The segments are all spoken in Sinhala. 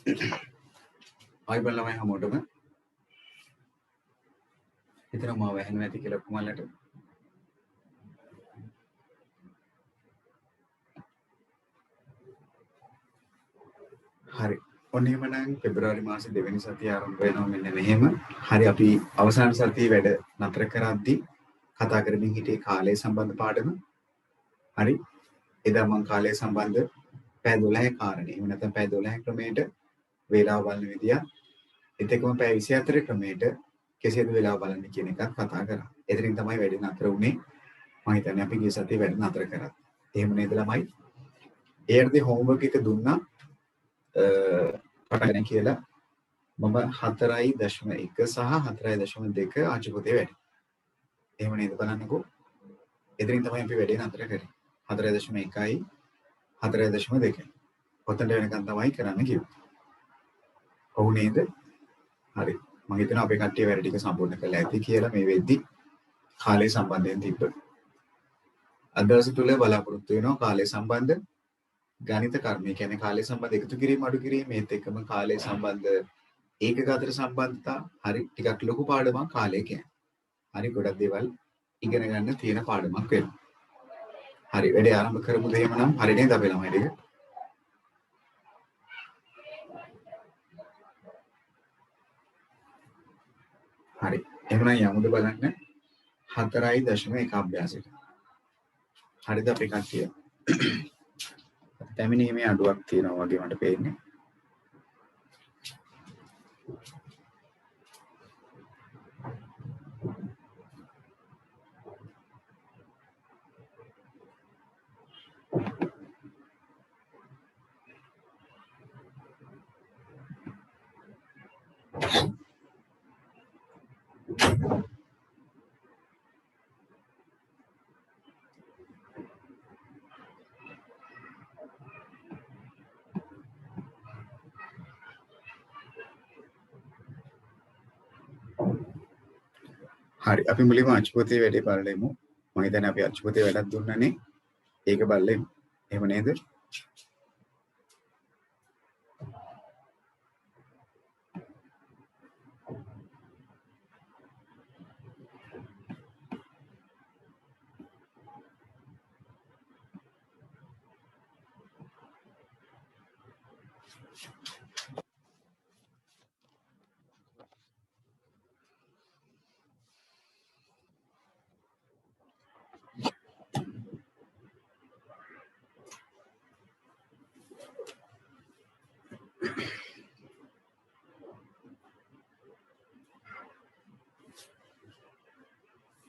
ආයිබන් ළමයි හැමෝටම හිතනවා මාව ඇහෙන්නේ නැති කියලා කොමලට හරි ඔන්න එහෙමනම් පෙබරවාරි මාසේ දෙවෙනි සතිය ආරම්භ වෙනවා මෙන්න මෙහෙම හරි අපි අවසාන සතියේ වැඩ නතර කරද්දී කතා කරමින් හිටියේ කාලය සම්බන්ධ පාඩම හරි එදා මම කාලය සම්බන්ධ පැය 12 කාරණේ එහෙම නැත්නම් පැය 12 ක්‍රමයට වේලාව බලන විදිය එතකම පැය 24 ක්‍රමයට කෙසේද වේලාව බලන්නේ කියන එකත් කතා කරා. එතනින් තමයි වැඩි නතර වුනේ. මම හිතන්නේ අපි ගිය සතියේ වැඩි නතර කරා. එහෙම නේද ළමයි? ඒර්දී හෝම්වර්ක් එක දුන්නා පටන් කියලා මම 4.1 සහ 4.2 ආච්චි පොතේ වැඩි. එහෙම නේද බලන්නකෝ. එතනින් තමයි අපි වැඩි නතර කරේ. 4.1යි 4.2. ඔතනට වෙනකන් තමයි කරන්න කිව්වේ. ඔව් නේද? හරි. මම හිතනවා අපේ කට්ටිය වැඩ ටික සම්පූර්ණ කරලා ඇති කියලා මේ වෙද්දි කාලය සම්බන්ධයෙන් තිබ්බ. අද දවසේ තුල බලාපොරොත්තු වෙනවා කාලය සම්බන්ධ ගණිත කර්ම. ඒ කියන්නේ කාලය සම්බන්ධ එකතු කිරීම අඩු කිරීම මේත් එක්කම කාලය සම්බන්ධ ඒකක අතර සම්බන්ධතා හරි ටිකක් ලොකු පාඩමක් කාලය කියන්නේ. හරි ගොඩක් දේවල් ඉගෙන ගන්න තියෙන පාඩමක් වෙනවා. හරි වැඩේ ආරම්භ කරමුද එහෙමනම් හරි නේද අපේ ළමයි ටික? හරි. එහෙනම් යමුද බලන්න 4.1 අභ්‍යාසයට. හරිද අපේ කට්ටිය? පැමිණීමේ අඩුවක් තියෙනවා වගේ මට පේන්නේ. හරි අපි මුලින්ම අච්චුපොතේ වැඩේ බලමු. මම හිතන්නේ අපි අච්චුපොතේ වැඩක් දුන්නනේ. ඒක බලමු. එහෙම නේද?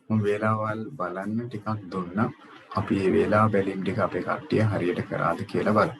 මම වේලාවල් බලන්න ටිකක් දුන්නා. අපි මේ වේලාව බැලීම් ටික අපේ කට්ටිය හරියට කරාද කියලා බලමු.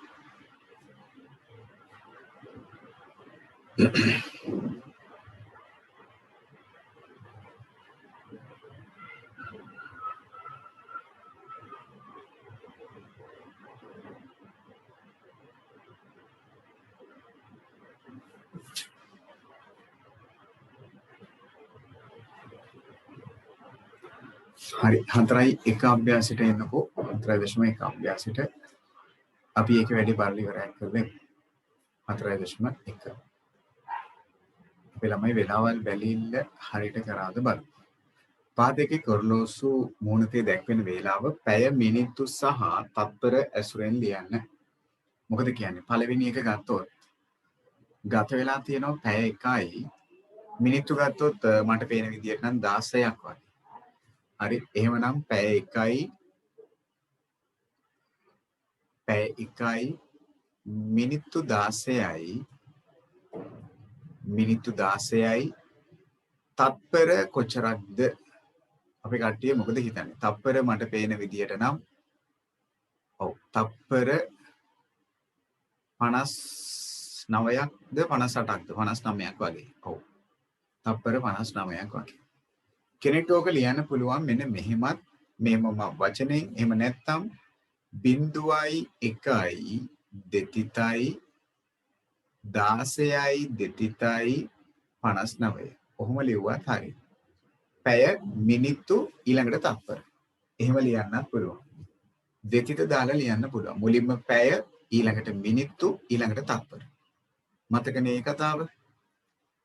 හරි 4.1 අභ්‍යාසයට එන්නකෝ 4.1 අභ්‍යාසයට අපි ඒක වැඩි බලලි ඉවරයක් කරමු 4.1 අපි ළමයි වේලාවල් බැලිල්ල හරියට කරාද බලමු පාදයේ කොරලෝසු මූණතේ දැක්වෙන වේලාව පැය මිනිත්තු සහ තත්පර ඇසුරෙන් ලියන්න මොකද කියන්නේ පළවෙනි එක ගත්තොත් ගත වෙලා තියෙනවා පැය 1යි මිනිත්තු ගත්තොත් මට පේන විදිහට නම් 16ක් වගේ හරි එහෙමනම් පැය 1යි මිනිත්තු 16යි තත්පර කොච්චරක්ද අපි කට්ටිය මොකද හිතන්නේ තත්පර මට පේන විදියට නම් ඔව් තත්පර 59ක්ද 58ක්ද 59ක් වගේ ඔව් තත්පර 59ක් වගේ කෙනෙක්ට ඕක ලියන්න පුළුවන් මෙන්න මෙහෙමත් මෙහෙම වචනෙන් එහෙම නැත්නම් 0.1යි දෙතිතයි 16යි දෙතිතයි 59 ඔහොම ලිව්වත් හරි පැය මිනිත්තු ඊළඟට තත්පර එහෙම ලියන්නත් පුළුවන් දෙතිත දාලා ලියන්න පුළුවන් මුලින්ම පැය ඊළඟට මිනිත්තු ඊළඟට තත්පර මතකනේ ඒ කතාව?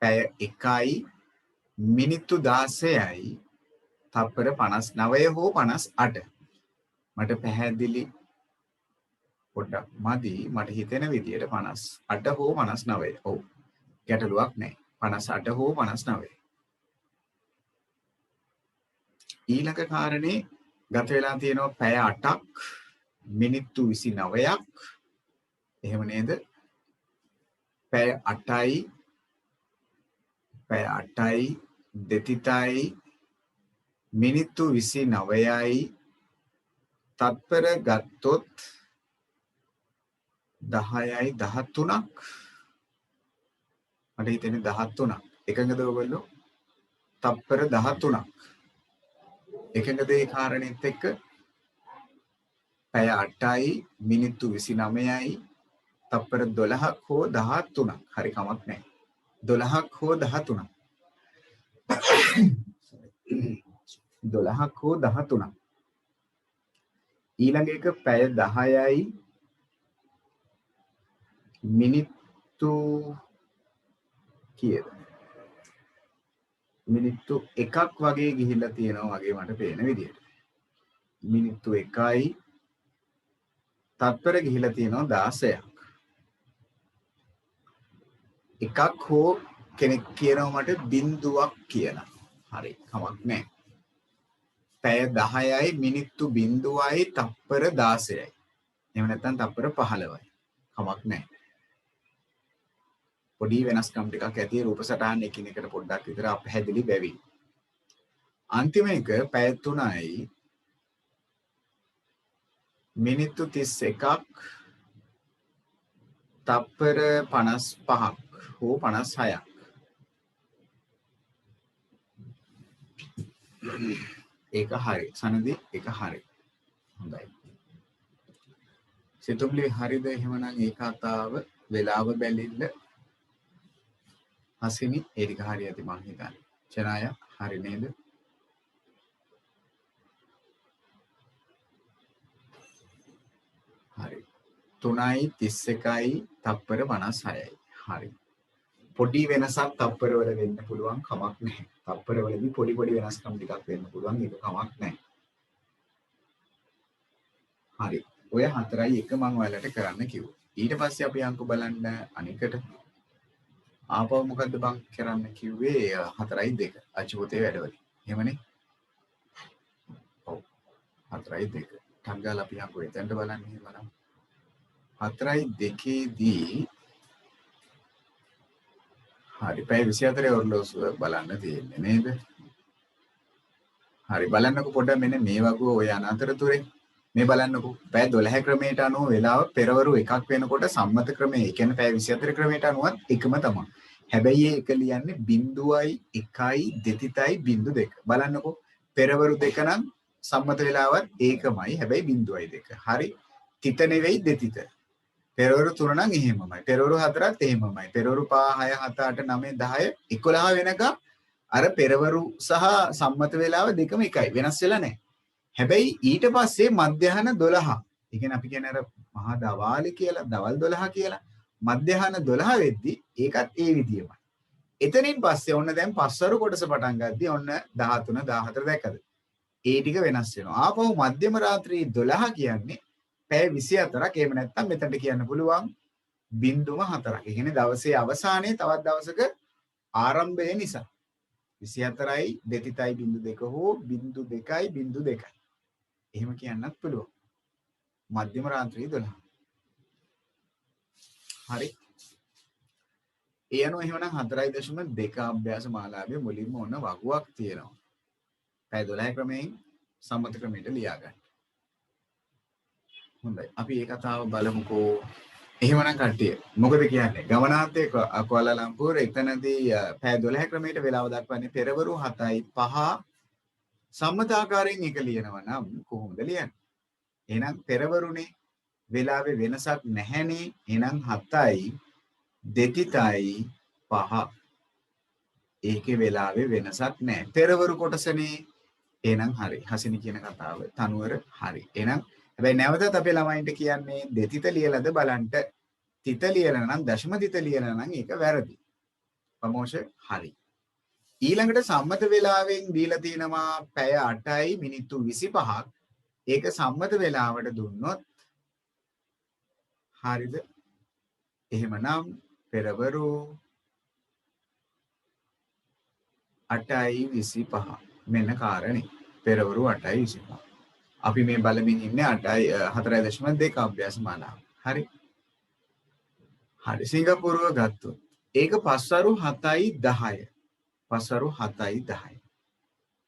පැය 1යි මිනිත්තු 16යි තප්පර 59 හෝ 58. මට පැහැදිලි පොඩ්ඩක් මදි. මට හිතෙන විදියට 58 හෝ 59. ඔව්. ගැටලුවක් නැහැ. 58 හෝ 59. ඊළඟ කාරණේ ගත වෙලා තියෙනවා පැය 8ක් මිනිත්තු 29ක්. එහෙම නේද? පැය 8යි දෙතිතයි මිනිත්තු 29යි තත්පර ගත්තොත් 10යි 13ක්. මට හිතෙන්නේ 13ක්. එකඟද ඔයගොල්ලෝ? තත්පර 13ක්. එකඟද ඒ කාරණෙත් එක්ක? පැය 8යි මිනිත්තු 29යි තත්පර 12ක් හෝ 13ක්. හරි කමක් නැහැ. 12ක් හෝ 13ක්. 12ක් හෝ 13ක්. ඊළඟ එක පැය 10යි මිනිත්තු කීයද? මිනිත්තු 1ක් වගේ ගිහිල්ලා තියෙනවා වගේ මට පේන විදියට. මිනිත්තු 1යි තත්පර ගිහිල්ලා තියෙනවා 16ක්. එකක් හෝ කෙනෙක් කියනවා මට බිඳුවක් කියලා. හරි කමක් නැහැ. පැය 10යි මිනිත්තු 0යි තත්පර 16යි. එහෙම නැත්නම් තත්පර 15යි. කමක් නැහැ. පොඩි වෙනස්කම් ටිකක් ඇති රූප සටහන් එකිනෙකට පොඩ්ඩක් විතර අපහැදිලි වෙවි. අන්තිම එක පැය 3යි මිනිත්තු 31ක් තත්පර 55ක් හෝ 56ක්. ඒක හරි. සනදි ඒක හරි. හොඳයි. සිතුම්ලි හරිද? එහෙමනම් ඒ කතාව වෙලාව බැලිල්ල හසිනි ඒ ටික හරි ඇති මං හිතන්නේ. චනාය හරි නේද? හරි. 3යි 31යි තප්පර 56යි. හරි. පොඩි වෙනසක් තප්පර වල වෙන්න පුළුවන් කමක් නැහැ. තප්පර වලදී පොඩි වෙනස්කම් ටිකක් වෙන්න පුළුවන් ඒක කමක් නැහැ. හරි. ඔය 4යි එක මම ඔයාලට කරන්න කිව්වා. ඊට පස්සේ අපි අංක බලන්න අනිකට. ආපහු මොකද්ද බං කරන්න කිව්වේ? 4යි 2. අච්චුපතේ වැඩවලින්. එහෙමනේ. ඔව්. 4යි 2. ටංගාල අපි අංක එතනට බලන්න එහෙමනම්. 4යි 2දී හරි පැය 24 ඔරලෝසුව බලන්න තියෙන්නේ නේද? හරි බලන්නකො පොඩ්ඩක් මෙන්න මේ වගේ ඔය අනතරතුරේ මේ බලන්නකො පැය 12 ක්‍රමයට අනුව වෙලාව පෙරවරු එකක් වෙනකොට සම්මත ක්‍රමයේ ඒ කියන්නේ පැය 24 ක්‍රමයට අනුවත් එකම තමයි. හැබැයි ඒක ලියන්නේ 0යි 1යි දෙතිතයි 0.2. බලන්නකො පෙරවරු 2 නම් සම්මත වෙලාවත් ඒකමයි. හැබැයි 0යි 2. හරි. තිත නෙවෙයි දෙතිත. පෙරවරු 3 නම් එහෙමමයි. පෙරවරු 4ත් එහෙමමයි. පෙරවරු 5 6 7 8 9 10 11 වෙනකම් අර පෙරවරු සහ සම්මත වේලාව දෙකම එකයි. වෙනස් වෙලා නැහැ. හැබැයි ඊට පස්සේ මධ්‍යහන 12. ඒ කියන්නේ අපි කියන්නේ අර මහා දවාලේ කියලා, දවල් 12 කියලා. මධ්‍යහන 12 වෙද්දි ඒකත් ඒ විදියමයි. එතනින් පස්සේ ඔන්න දැන් පස්වරු කොටස පටන් ගද්දි ඔන්න 13 14 දැක්කද? ඒ ටික වෙනස් වෙනවා. ආපහු මධ්‍යම රාත්‍රී 12 කියන්නේ පැය 24ක්. එහෙම නැත්නම් මෙතනට කියන්න පුළුවන් 0.4ක්. ඒ කියන්නේ දවසේ අවසානයේ තවත් දවසක ආරම්භය නිසා 24යි දෙතිතයි 0.2 හෝ 0.2යි 0.2යි. එහෙම කියන්නත් පුළුවන්. මධ්‍යම රාත්‍රී 12. හරි. ඒ අනුව එහෙමනම් 4.2 අභ්‍යාස මාලාවේ මුලින්ම ඔන්න වගුවක් තියෙනවා. පැය 12 ක්‍රමයෙන් සම්මත ක්‍රමයට ලියා ගන්න. හොඳයි. අපි මේ කතාව බලමුකෝ. එහෙමනම් කට්ටිය මොකද කියන්නේ? ගමනාන්තයේ කුවාලාලම්පුර එතනදී පැය 12 ක්‍රමයට වේලාව දක්වන්නේ පෙරවරු 7යි 5 සම්මත ආකාරයෙන් එක ලියනවා නම් කොහොමද ලියන්නේ? එහෙනම් පෙරවරුනේ වේලාවේ වෙනසක් නැහැනේ. එහෙනම් 7යි දෙතිතයි 5. ඒකේ වේලාවේ වෙනසක් නැහැ. පෙරවරු කොටසනේ. එහෙනම් හරි. හසිනි කියන කතාව තනුවර හරි. එහෙනම් හැබැයි නැවතත් අපේ ළමයින්ට කියන්නේ දෙතිත ලියලාද බලන්න. තිත ලියලා නම් දශම තිත ලියලා නම් ඒක වැරදි. ප්‍රමෝෂ හරි. ඊළඟට සම්මත වේලාවෙන් දීලා තිනවා පැය 8යි මිනිත්තු 25ක්. ඒක සම්මත වේලාවට දුන්නොත් හරිද? එහෙමනම් පෙරවරු 8:25 මෙන්න කාරණේ. පෙරවරු 8:25. අපි මේ බලමින් ඉන්නේ 4.2 අභ්‍යාස මාලාව. හරි. හරි. සිංගප්පූරුව ගත්තොත් ඒක පස්වරු 7:10. පස්වරු 7:10.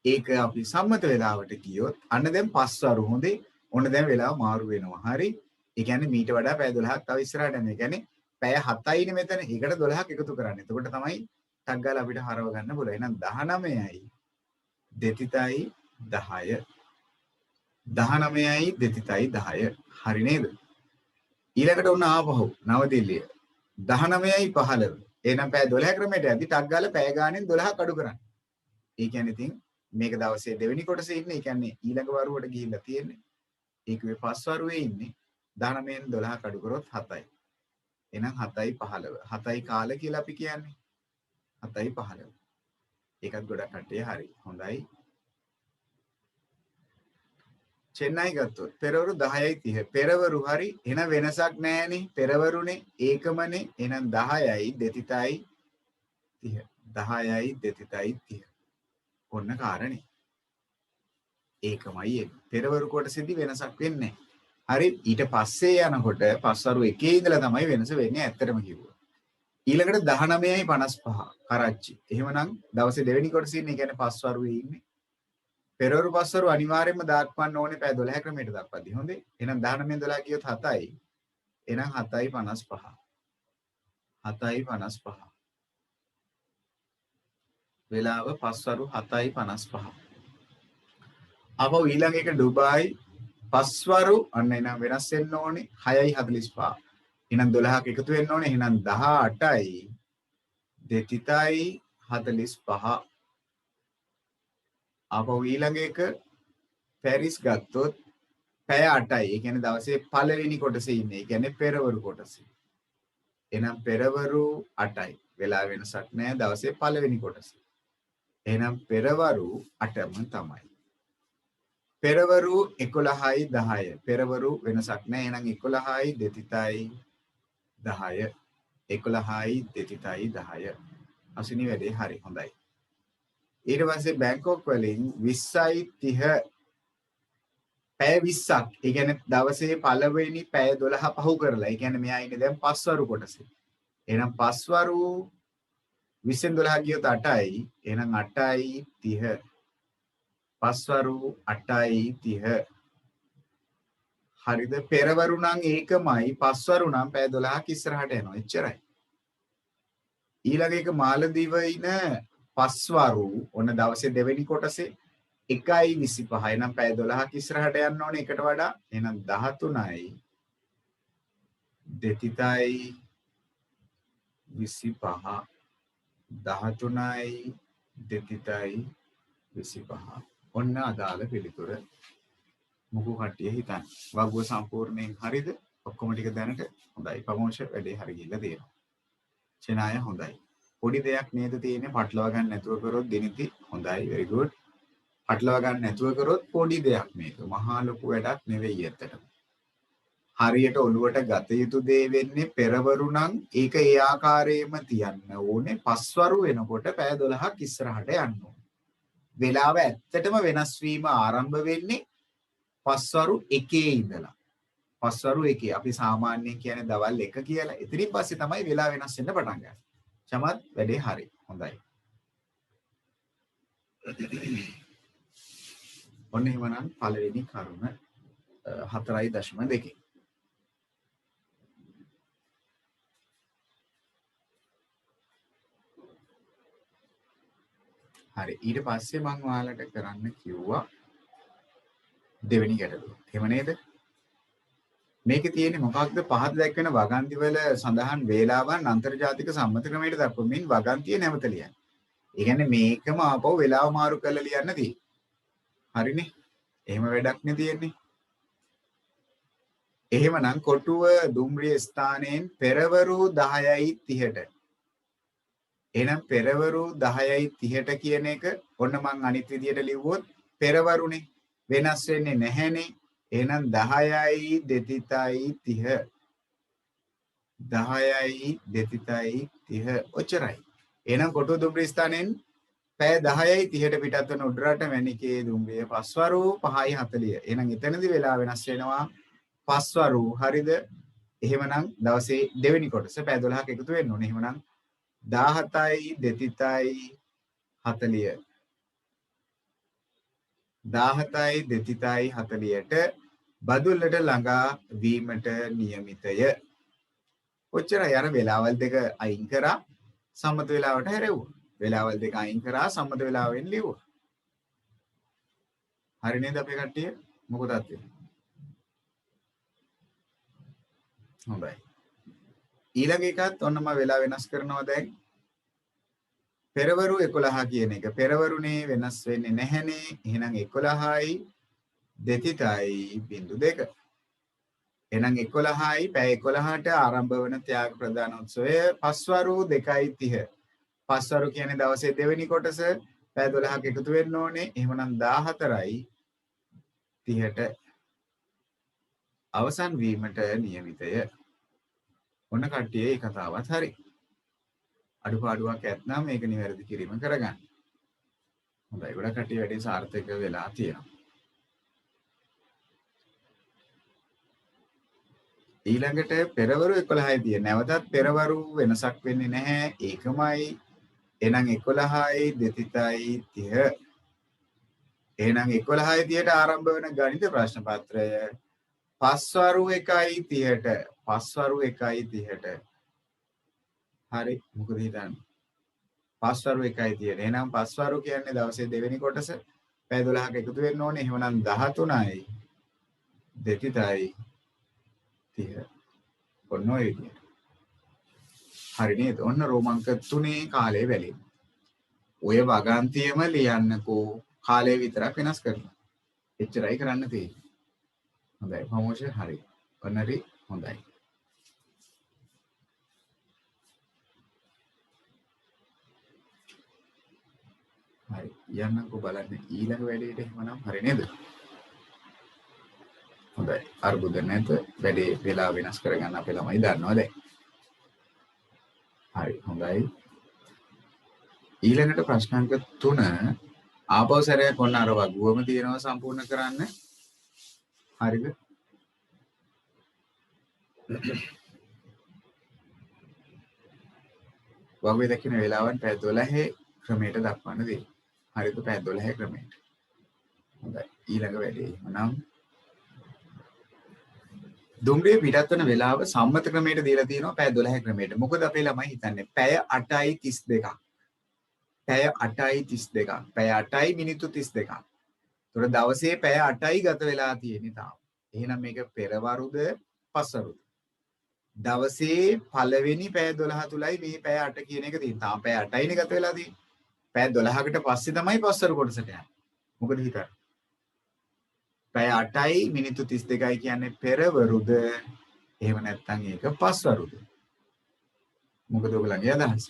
ඒක අපි සම්මත වේලාවට ගියොත් අන්න දැන් පස්වරු හොඳේ. ඔන්න දැන් වෙලාව මාරු වෙනවා. හරි. ඒ කියන්නේ මීට වඩා පැය 12ක් තව ඉස්සරහට යනවා. ඒ කියන්නේ පැය 7යිනේ මෙතන. ඒකට 12ක් එකතු කරන්න. එතකොට තමයි ටක් ගාලා අපිට හරව ගන්න පුළුවන්. එහෙනම් 19යි දෙතිතයි 10. 19යි දෙතිතයි 10. හරි නේද? ඊළඟට උන්න ආපහු නවදිල්ලිය 19යි 15. එහෙනම් පැය 12 ක්‍රමයට යද්දි ටක් ගාලා පැය ගානෙන් 12ක් අඩු කරන්න. ඒ කියන්නේ ඉතින් මේක දවසේ දෙවෙනි කොටසේ ඉන්නේ. ඒ කියන්නේ ඊළඟ වරුවට ගිහිල්ලා තියෙන්නේ. ඒක මේ පස් වරුවේ ඉන්නේ. 19න් 12ක් අඩු කරොත් 7යි. එහෙනම් 7යි 15. 7යි කාල කියලා අපි කියන්නේ. 7යි 15. ඒකත් ගොඩක් කට්ටිය හරි. හොඳයි. චෙන්නයි ගත්තොත් පෙරවරු 10යි 30. පෙරවරු හරි. එන වෙනසක් නැහැනේ. පෙරවරුනේ ඒකමනේ. එහෙනම් 10යි දෙතිතයි 30. 10යි දෙතිතයි 30. ඔන්න කාරණේ. ඒකමයි එන්නේ. පෙරවරු කොටසෙදි වෙනසක් වෙන්නේ නැහැ. හරි. ඊට පස්සේ යනකොට පස්වරු 1 ඉඳලා තමයි වෙනස වෙන්නේ ඇත්තටම කිව්වොත්. ඊළඟට 19යි 55 කරච්චි. එහෙමනම් දවසේ දෙවෙනි කොටසේ ඉන්නේ. ඒ කියන්නේ පස්වරුවේ ඉන්නේ. පෙරවරු පස්වරු අනිවාර්යයෙන්ම දාක්වන්න ඕනේ පැය 12 ක්‍රමයට දක්වද්දි. හොඳේ. එහෙනම් 19 12 කියොත් 7යි. එහෙනම් 7යි 55. 7යි 55. වෙලාව පස්වරු 7යි 55. අපෝ ඊළඟ එක ඩුබායි පස්වරු අන්න එනම් වෙනස් වෙන්න ඕනේ 6යි 45. එහෙනම් 12ක් එකතු වෙන්න ඕනේ. එහෙනම් 18යි දෙතිතයි 45. අපෝ ඊළඟ එක පැරිස් ගත්තොත් පැය 8යි. ඒ කියන්නේ දවසේ පළවෙනි කොටසේ ඉන්නේ. ඒ කියන්නේ පෙරවරු කොටසේ. එහෙනම් පෙරවරු 8යි. වෙලාව වෙනසක් නැහැ දවසේ පළවෙනි කොටසේ. එහෙනම් පෙරවරු 8ම තමයි. පෙරවරු 11යි 10. පෙරවරු වෙනසක් නැහැ. එහෙනම් 11යි දෙතිතයි 10. 11යි දෙතිතයි 10. අසිනි වැඩේ හරි හොඳයි. ඊට පස්සේ බැංකොක් වලින් 20යි 30 පැය 20ක්. ඒ කියන්නේ දවසේ පළවෙනි පැය 12 පහු කරලා. ඒ කියන්නේ මෙයා ඉන්නේ දැන් පස්වරු කොටසේ. එහෙනම් පස්වරු 20න් 12 ගියොත් 8යි. එහෙනම් 8යි 30. පස්වරු 8යි 30. හරිද? පෙරවරු නම් ඒකමයි. පස්වරු නම් පැය 12ක් ඉස්සරහට යනවා. එච්චරයි. ඊළඟ එක මාලදීවයින පස්වරු ඔන්න දවසේ දෙවෙනි කොටසේ 1:25. එහෙනම් පැය 12ක් ඉස්සරහට යන්න ඕනේ එකට වඩා. එහෙනම් 13යි දෙතිතයි 25. 13යි දෙතිතයි 25. ඔන්න අදාළ පිළිතුර. මොකෝ කට්ටිය හිතන්න. වගුව සම්පූර්ණයෙන් හරිද? ඔක්කොම ටික දැනට හොඳයි. ප්‍රමෝෂ වැඩේ හරි ගිහිල්ලා තියෙනවා. චෙනාය හොඳයි. පොඩි දෙයක් නේද තියෙන්නේ පටලවා ගන්න නැතුව කරොත් දිනිති හොඳයි. very good. පටලවා ගන්න නැතුව කරොත් පොඩි දෙයක් මේක. මහා ලොකු වැඩක් නෙවෙයි ඇත්තටම. හරියට ඔළුවට ගත යුතු දේ වෙන්නේ පෙරවරු නම් ඒක ඒ ආකාරයෙන්ම තියන්න ඕනේ. පස්වරු වෙනකොට පැය 12ක් ඉස්සරහට යන්න ඕනේ. වෙලාව ඇත්තටම වෙනස් වීම ආරම්භ වෙන්නේ පස්වරු 1 ඉඳලා. පස්වරු 1 අපි සාමාන්‍යයෙන් කියන්නේ දවල් 1 කියලා. එතනින් පස්සේ තමයි වෙලාව වෙනස් වෙන්න පටන් ගන්නේ. චමත් වැඩේ හරි. හොඳයි. ඔන්න එහෙමනම් පළවෙනි කරුණ 4.2. හරි. ඊට පස්සේ මම ඔයාලට කරන්න කිව්වා දෙවෙනි ගැටලුව. එහෙම නේද? මේකේ තියෙන්නේ මොකක්ද? පහත දැක්වෙන වගන්ති වල සඳහන් වේලාවන් අන්තර්ජාතික සම්මත ක්‍රමයට දක්වමින් වගන්තිය නැවත ලියන්න. ඒ කියන්නේ මේකම ආපහු වෙලාව මාරු කරලා ලියන්න තියෙන්නේ. හරිනේ? එහෙම වැඩක් නේ තියෙන්නේ. එහෙමනම් කොටුව දුම්රිය ස්ථානයෙන් පෙරවරු 10යි 30ට. එහෙනම් පෙරවරු 10යි 30ට කියන එක ඔන්න මං අනිත් විදියට ලිව්වොත් පෙරවරුනේ වෙනස් වෙන්නේ නැහැනේ. එහෙනම් 10යි 230 10යි 230 ඔච්චරයි. එහෙනම් කොටුව දුම්රිය ස්ථානයෙන් පැය 10යි 30ට පිටත් වෙන උඩරට මැණිකේ දුම්රිය පස්වරු 5යි 40. එහෙනම් එතනදී වෙලා වෙනස් වෙනවා පස්වරු. හරිද? එහෙමනම් දවසේ දෙවෙනි කොටස පැය 12ක එකතු වෙන්න ඕනේ. එහෙමනම් 17යි 230යි 40 17යි 230යි 40ට බදුල්ලට ළඟා වීමට නියමිතය. ඔච්චරයි. අර වෙලාවල් දෙක අයින් කරා සම්මත වෙලාවට හැරෙව්වා. වෙලාවල් දෙක අයින් කරා සම්මත වෙලාවෙන් ලිව්වා. හරි නේද අපේ කට්ටිය? මොකදත් වෙන්නේ? හොඳයි. ඊළඟ එකත් ඔන්න මම වෙලා වෙනස් කරනවා දැන්. පෙරවරු 11 කියන එක. පෙරවරුනේ වෙනස් වෙන්නේ නැහැනේ. එහෙනම් 11යි 230.2. එහෙනම් 11යි පැය 11ට ආරම්භ වන ත්‍යාග ප්‍රදාන උත්සවය පස්වරු 2:30. පස්වරු කියන්නේ දවසේ දෙවෙනි කොටස පැය 12ක එකතු වෙන්න ඕනේ. එහෙමනම් 14යි 30ට අවසන් වීමට නියමිතය. ඔන්න කට්ටිය ඒ කතාවත් හරි. අඩුපාඩුවක් ඇත්නම් මේක නිවැරදි කිරීම කරගන්න. හොඳයි. ගොඩක් කට්ටිය වැඩි සාර්ථක වෙලා තියෙනවා. ඊළඟට පෙරවරු 11යි තියෙන. නැවතත් පෙරවරු වෙනසක් වෙන්නේ නැහැ. ඒකමයි. එහෙනම් 11යි 230. එහෙනම් 11යි 30ට ආරම්භ වෙන ගණිත ප්‍රශ්න පත්‍රය පස්වරු 1:30ට. පස්වරු 1:30ට. හරි. මොකද හිතන්නේ? පස්වරු 1:30. එහෙනම් පස්වරු කියන්නේ දවසේ දෙවෙනි කොටස පැය 12ක එකතු වෙන්න ඕනේ. එහෙනම් 13යි 230. ඔන්න ඔය විදියට. හරි නේද? ඔන්න රෝමාංක 3 කාලය වැලේ. ඔය වගන්තියම ලියන්නකෝ. කාලය විතරක් වෙනස් කරලා. එච්චරයි කරන්න තියෙන්නේ. හොඳයි. ප්‍රමෝෂ හරි. ඔන්න හරි. හොඳයි. හරි. යන්නකෝ බලන්න ඊළඟ වැඩේට එහෙමනම් හරි නේද? හොඳයි. අර්බුද නැත. වැඩේ වෙලා වෙනස් කරගන්න අපේ ළමයි දන්නවා දැන්. හරි. හොඳයි. ඊළඟට ප්‍රශ්නාංක 3 ආපහු සැරයක් ඔන්න අර වගුවම තියෙනවා සම්පූර්ණ කරන්න. හරිද? වගුවේ දක්වන වේලාවන් පැය 12 ක්‍රමයට දක්වන්න දෙයි. හරිද? පැය 12 ක්‍රමයට. හොඳයි. ඊළඟ වැඩේ එහෙනම් දුම්රිය පිටත් වෙන වෙලාව සම්මත ක්‍රමයට දීලා තියෙනවා පැය 12 ක්‍රමයට. මොකද අපේ ළමයි හිතන්නේ පැය 8:32ක්. පැය 8:32ක්. පැය 8යි මිනිත්තු 32ක්. ඒතර දවසේ පැය 8යි ගත වෙලා තියෙන්නේ තාම. එහෙනම් මේක පෙරවරුද පස්වරුද? දවසේ පළවෙනි පැය 12 තුලයි මේ පැය 8 කියන එක තියෙන්නේ. තාම පැය 8යිනේ ගත වෙලා තියෙන්නේ. පැය 12කට පස්සේ තමයි පස්වරු කොටසට යන්නේ. මොකද හිතන්නේ? පැය 8යි මිනිත්තු 32යි කියන්නේ පෙරවරුද? එහෙම නැත්නම් ඒක පස්වරුද? මොකද ඔයගලගේ අදහස?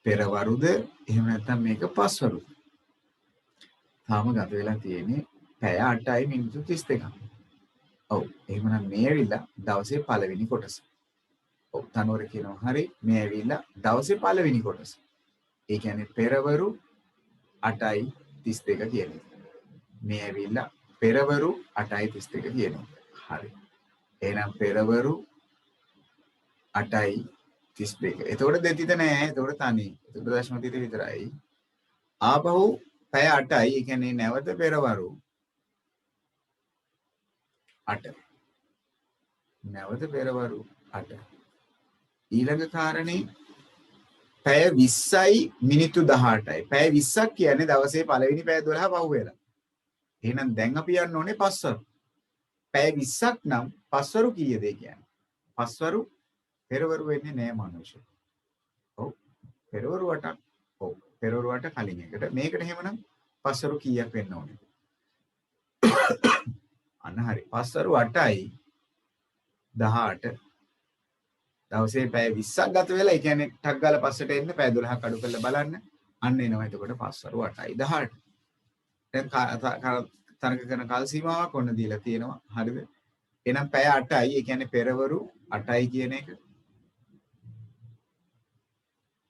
පෙරවරුද? එහෙම නැත්නම් මේක පස්වරුද? තාම ගත වෙලා තියෙන්නේ පැය 8යි මිනිත්තු 32ක්. ඔව්. එහෙමනම් මේ ඇවිල්ලා දවසේ පළවෙනි කොටස. ඔව් තනවර කියනවා හරි. මේ ඇවිල්ලා දවසේ පළවෙනි කොටස. ඒ කියන්නේ පෙරවරු 8:32 කියන්නේ. මේ ඇවිල්ලා පෙරවරු 8:32 කියනවා. හරි. එහෙනම් පෙරවරු 8:32. එතකොට දෙතිත නෑ. එතකොට තනි. එතකොට දශම තිත විතරයි. ආපහු පැය 8යි. ඒ කියන්නේ නැවත පෙරවරු 8. නැවත පෙරවරු 8. ඊළඟ කාරණේ පැය 20යි මිනිත්තු 18යි. පැය 20ක් කියන්නේ දවසේ පළවෙනි පැය 12 පහුවෙලා. එහෙනම් දැන් අපි යන්න ඕනේ පස්වරු. පැය 20ක් නම් පස්වරු කීයද කියන්නේ? පස්වරු පෙරවරු වෙන්නේ නෑ මනුෂ්‍ය. ඔව්. පෙරවරු 8ක්. ඔව්. පෙරවරු 8 කලින් එකට. මේකට එහෙමනම් පස්වරු කීයක් වෙන්න ඕනේ? අන්න හරි. පස්වරු 8යි 18 දවසේ පැය 20ක් ගත වෙලා ඒ කියන්නේ ටක් ගාලා පස්සට එන්න පැය 12ක් අඩු කරලා බලන්න අන්න එනවා එතකොට 5 8යි 18 දැන් තරක කරන කාල සීමාවක් ඔන්න දීලා තියෙනවා හරිද එහෙනම් පැය 8යි ඒ කියන්නේ පෙරවරු 8යි කියන එක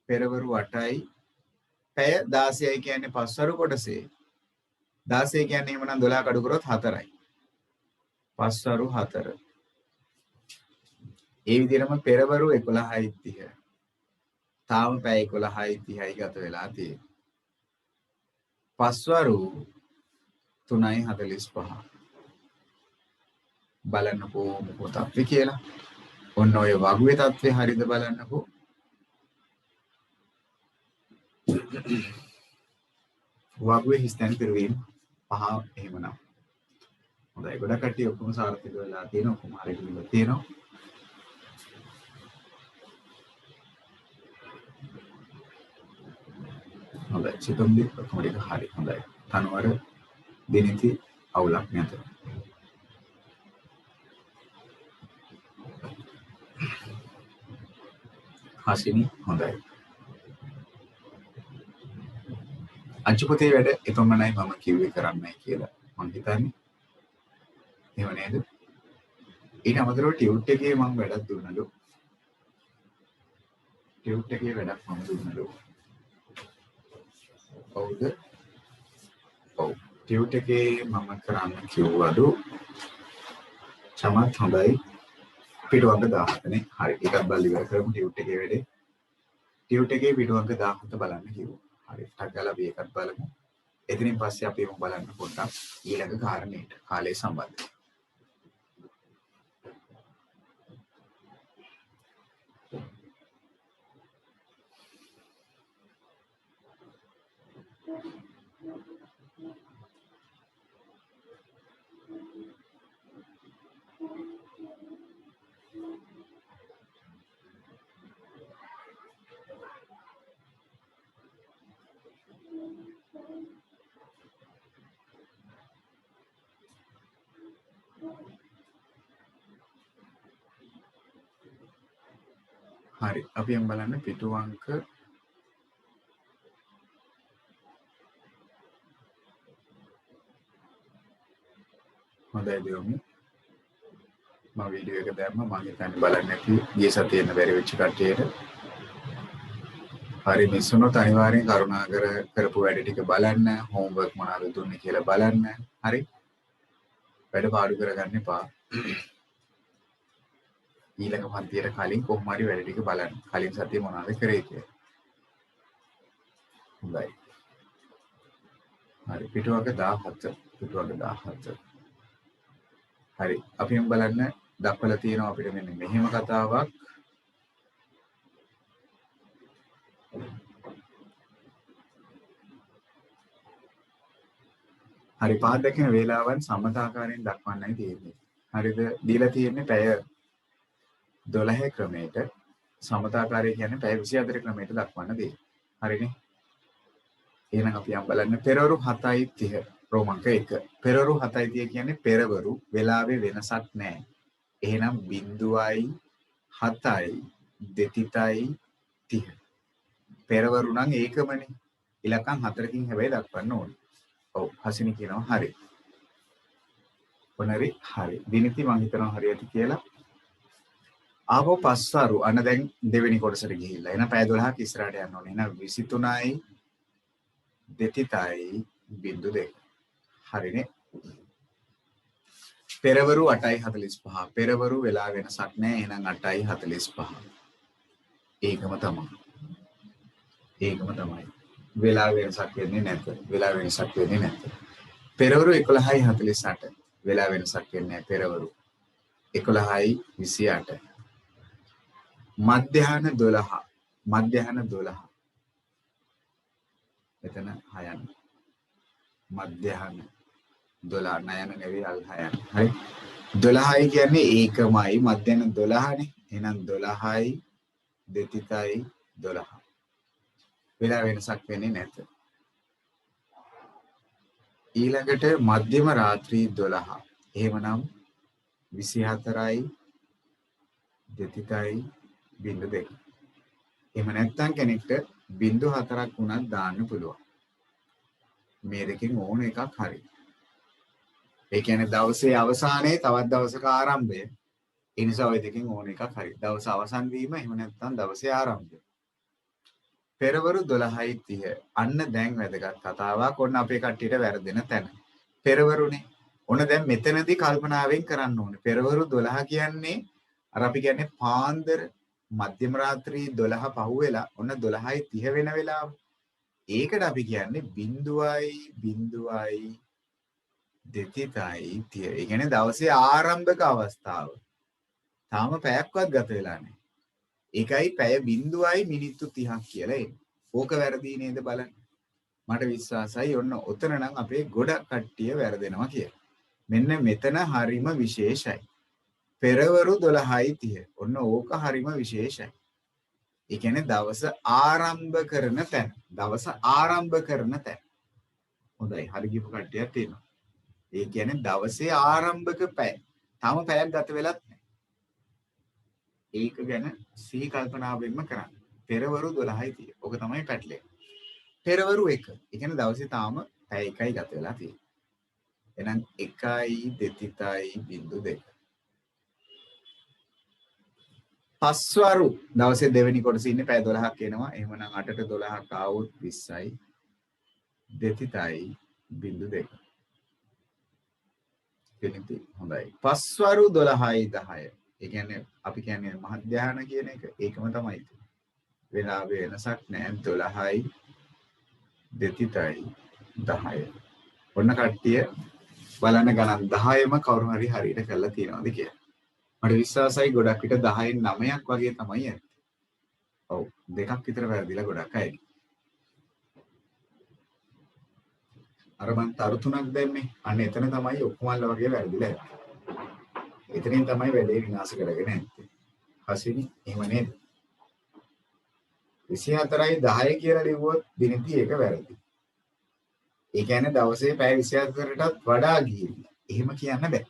පෙරවරු 8යි පැය 16යි කියන්නේ පස්වරු කොටසේ 16 කියන්නේ එහෙමනම් 12ක් අඩු කරොත් 4යි පස්වරු 4 ඒ විදිහටම පෙරවරු 11යි 30 තාම පැය 11යි 30යි ගත වෙලා තියෙනවා පස්වරු 3යි 45 බලන්නකෝ මොකද අපි කියලා ඔන්න ඔය වගුවේ තත්ත්වය හරියද බලන්නකෝ වගුවේ හිස්තැන් පිරවීම 5 එහෙමනම් හොඳයි ගොඩක් කට්ටිය ඔක්කොම සාර්ථක වෙලා තියෙනවා ඔක්කොම හරියට ගිහලා තියෙනවා හොඳයි සිතුම්ලි ඔක්කොම ටික හරි හොඳයි තනුවර දිනිති අවුලක් නැත හසිනි හොඳයි අංශුපතේ වැඩ එපමණයි මම කිව්වේ කරන්නයි කියලා මම හිතන්නේ එහෙම නේද ඊට අමතරව ටියුට් එකේ මම වැඩක් දුන්නලු ටියුට් එකේ වැඩක් මම දුන්නලු ඔව්ද ඔව් ටියුට් එකේ මම කරන්න කිව්වලු චමත් හොඳයි පිටුවංග 17 නේ හරි එකක් බලලා ඉවර කරමු ටියුට් එකේ වැඩේ ටියුට් එකේ පිටුවංග 17 බලන්න කිව්වා හරි ටක් ගාලා අපි එකක් බලමු එතනින් පස්සේ අපි මොකද බලන්න පොඩ්ඩක් ඊළඟ කාරණේට කාලය සම්බන්ධ හරි අපි යමු බලන්න පිටුවංක හොඳයි දියුමි මම වීඩියෝ එක දැම්මා මම හිතන්නේ බලන්න නැති ගිය සතියේ ඉන්න බැරි වෙච්ච කට්ටියට හරි මිස්සුනොත් අනිවාර්යෙන් කරුණාකර කරපු වැඩ ටික බලන්න හෝම්වර්ක් මොනවද දුන්නේ කියලා බලන්න හරි වැඩ පාඩු කරගන්න එපා ඊළඟ පන්තියට කලින් කොහොම හරි වැඩ ටික බලන්න කලින් සතියේ මොනවද කරේ කියලා හොඳයි හරි පිටුවක 17 හරි අපි යමු බලන්න දක්වලා තියෙනවා අපිට මෙන්න මෙහෙම කතාවක් හරි පහත් දක්වන වේලාවන් සම්මතාකාරයෙන් දක්වන්නයි තියෙන්නේ හරිද දීලා තියෙන්නේ පැය 12 ක්‍රමයට සමතාකාරය කියන්නේ පැය 24 ක්‍රමයට දක්වන්න දෙන්නේ හරිනේ එහෙනම් අපි යම් බලන්න පෙරවරු 7:30 රෝමංක 1 පෙරවරු 7:30 කියන්නේ පෙරවරු වෙලාවේ වෙනසක් නැහැ එහෙනම් 0යි 7යි දෙතිතයි 30 පෙරවරු නම් ඒකමනේ ඉලක්කම් 4කින් හැබැයි දක්වන්න ඕනේ ඔව් හසිනි කියනවා හරි ඔනරි හරි දිනිති මම හිතනවා හරියට කියලා ආපහු පස්වරු අන්න දැන් දෙවෙනි කොටසට ගිහිල්ලා එන පැය 12ක් ඉස්සරහට යන්න ඕනේ එහෙනම් 23යි දෙතිතයි 0.2 හරිනේ පෙරවරු 8:45 පෙරවරු වෙලා වෙනසක් නැහැ එහෙනම් 8:45 ඒකම තමයි වෙලා වෙනසක් වෙන්නේ නැත පෙරවරු 11:48 වෙලා වෙනසක් වෙන්නේ නැහැ පෙරවරු 11:28 මධ්‍යහන 12 එතන හයන මධ්‍යහන 12 නයන නෙවෙයි අල් හයන හරි 12යි කියන්නේ ඒකමයි මධ්‍යහන 12නේ එහෙනම් 12යි දෙතිතයි 12 වෙලා වෙනසක් වෙන්නේ නැත ඊළඟට මධ්‍යම රාත්‍රී 12 එහෙමනම් 24යි දෙතිතයි බිඳු දෙක. එහෙම නැත්නම් කෙනෙක්ට බිඳු 4ක් වුණත් දාන්න පුළුවන්. මේ දෙකෙන් ඕන එකක් හරි. ඒ කියන්නේ දවසේ අවසානයේ තවත් දවසක ආරම්භය. ඒ නිසා ওই දෙකෙන් ඕන එකක් හරි. දවස අවසන් වීම එහෙම නැත්නම් දවසේ ආරම්භය. පෙරවරු 12:30. අන්න දැන් වැදගත් කතාවක්. ඔන්න අපේ කට්ටියට වැරදෙන තැන. පෙරවරුනේ. ඔන්න දැන් මෙතනදී කල්පනාවෙන් කරන්න ඕනේ. පෙරවරු 12 කියන්නේ අර අපි කියන්නේ පාන්දර මධ්‍යම රාත්‍රී 12 පහුවෙලා ඔන්න 12:30 වෙන වෙලාව. ඒකට අපි කියන්නේ බිඳුවයි බිඳුවයි දෙතිතයි 30. ඒ කියන්නේ දවසේ ආරම්භක අවස්ථාව. තාම පැයක්වත් ගත වෙලා නැහැ. ඒකයි පැය බිඳුවයි මිනිත්තු 30ක් කියලා එන්නේ. ඕක වැරදි නේද බලන්න. මට විශ්වාසයි ඔන්න ඔතන නම් අපේ ගොඩක් කට්ටිය වැරදෙනවා කියලා. මෙන්න මෙතන හරිම විශේෂයි. පෙරවරු 12:30. ඔන්න ඕක හරිම විශේෂයි. ඒ කියන්නේ දවස ආරම්භ කරන තැන. දවස ආරම්භ කරන තැන. හොඳයි. හරි ගිහපු කට්ටියක් තියෙනවා. ඒ කියන්නේ දවසේ ආරම්භක පැය. තාම පැයක් ගත වෙලත් නැහැ. ඒක ගැන සිහි කල්පනාවෙන්ම කරන්න. පෙරවරු 12:30. ඔක තමයි පැටලෙන්නේ. පෙරවරු 1. ඒ කියන්නේ දවසේ තාම පැය එකයි ගත වෙලා තියෙන්නේ. එහෙනම් 1යි දෙතිතයි බිඳු 2. පස්වරු දවසේ දෙවෙනි කොටසේ ඉන්නේ පැය 12ක් එනවා. එහෙමනම් 8ට 12ක් ආවොත් 20යි. දෙතිතයි බිඳු 2. කෙනෙක්ටි හොඳයි. පස්වරු 12යි 10. ඒ කියන්නේ අපි කියන්නේ මහධ්‍යාන කියන එක. ඒකම තමයි. වෙලාවේ වෙනසක් නැහැ. 12යි දෙතිතයි 10. ඔන්න කට්ටිය බලන්න ගණන් 10ම කවුරු හරි හරියට කරලා තියනවාද කියලා. මට විශ්වාසයි ගොඩක් විට 10න් 9ක් වගේ තමයි යන්නේ. ඔව් දෙකක් විතර වැරදිලා ගොඩක් අය. අර මං තරු තුනක් දැම්මේ. අන්න එතන තමයි ඔක්කොමල්ල වගේ වැරදිලා යන්නේ. එතනින් තමයි වැඩේ විනාශ කරගෙන යන්නේ. හසිනි එහෙම නේද? 24යි 10 කියලා ලිව්වොත් දිනෙදි ඒක වැරදි. ඒ කියන්නේ දවසේ පැය 24කටත් වඩා ගිහිල්ලා. එහෙම කියන්න බෑ.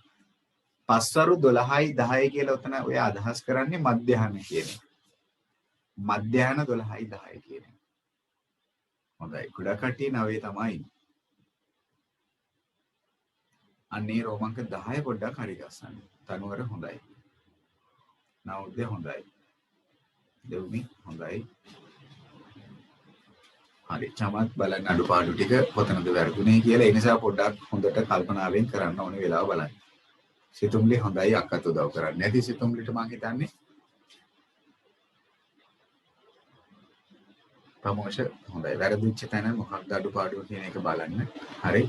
පස්වරු 12යි 10 කියලා උතන ඔය අදහස් කරන්නේ මධ්‍යහන කියන එක. මධ්‍යහන 12යි 10 කියන එක. හොඳයි. ගොඩක් කට්ටිය 9 තමයි. අන්නේ රෝමංක 10 පොඩ්ඩක් හරි ගස්සන්න. තනුවර හොඳයි. නවුද්ද හොඳයි. දෙව්මි හොඳයි. හරි. චමත් බලන්න අඩුපාඩු ටික කොතනද වැරදුනේ කියලා. ඒ නිසා පොඩ්ඩක් හොඳට කල්පනාවෙන් කරන්න ඕනේ වෙලාව බලන්න. සිතුම්ලි හොඳයි අක්කත් උදව් කරන්නේ. නැති සිතුම්ලිට මම හිතන්නේ ප්‍රමෝෂ හොඳයි. වැරදිච්ච තැන මොකක්ද අඩුපාඩුව කියන එක බලන්න. හරි.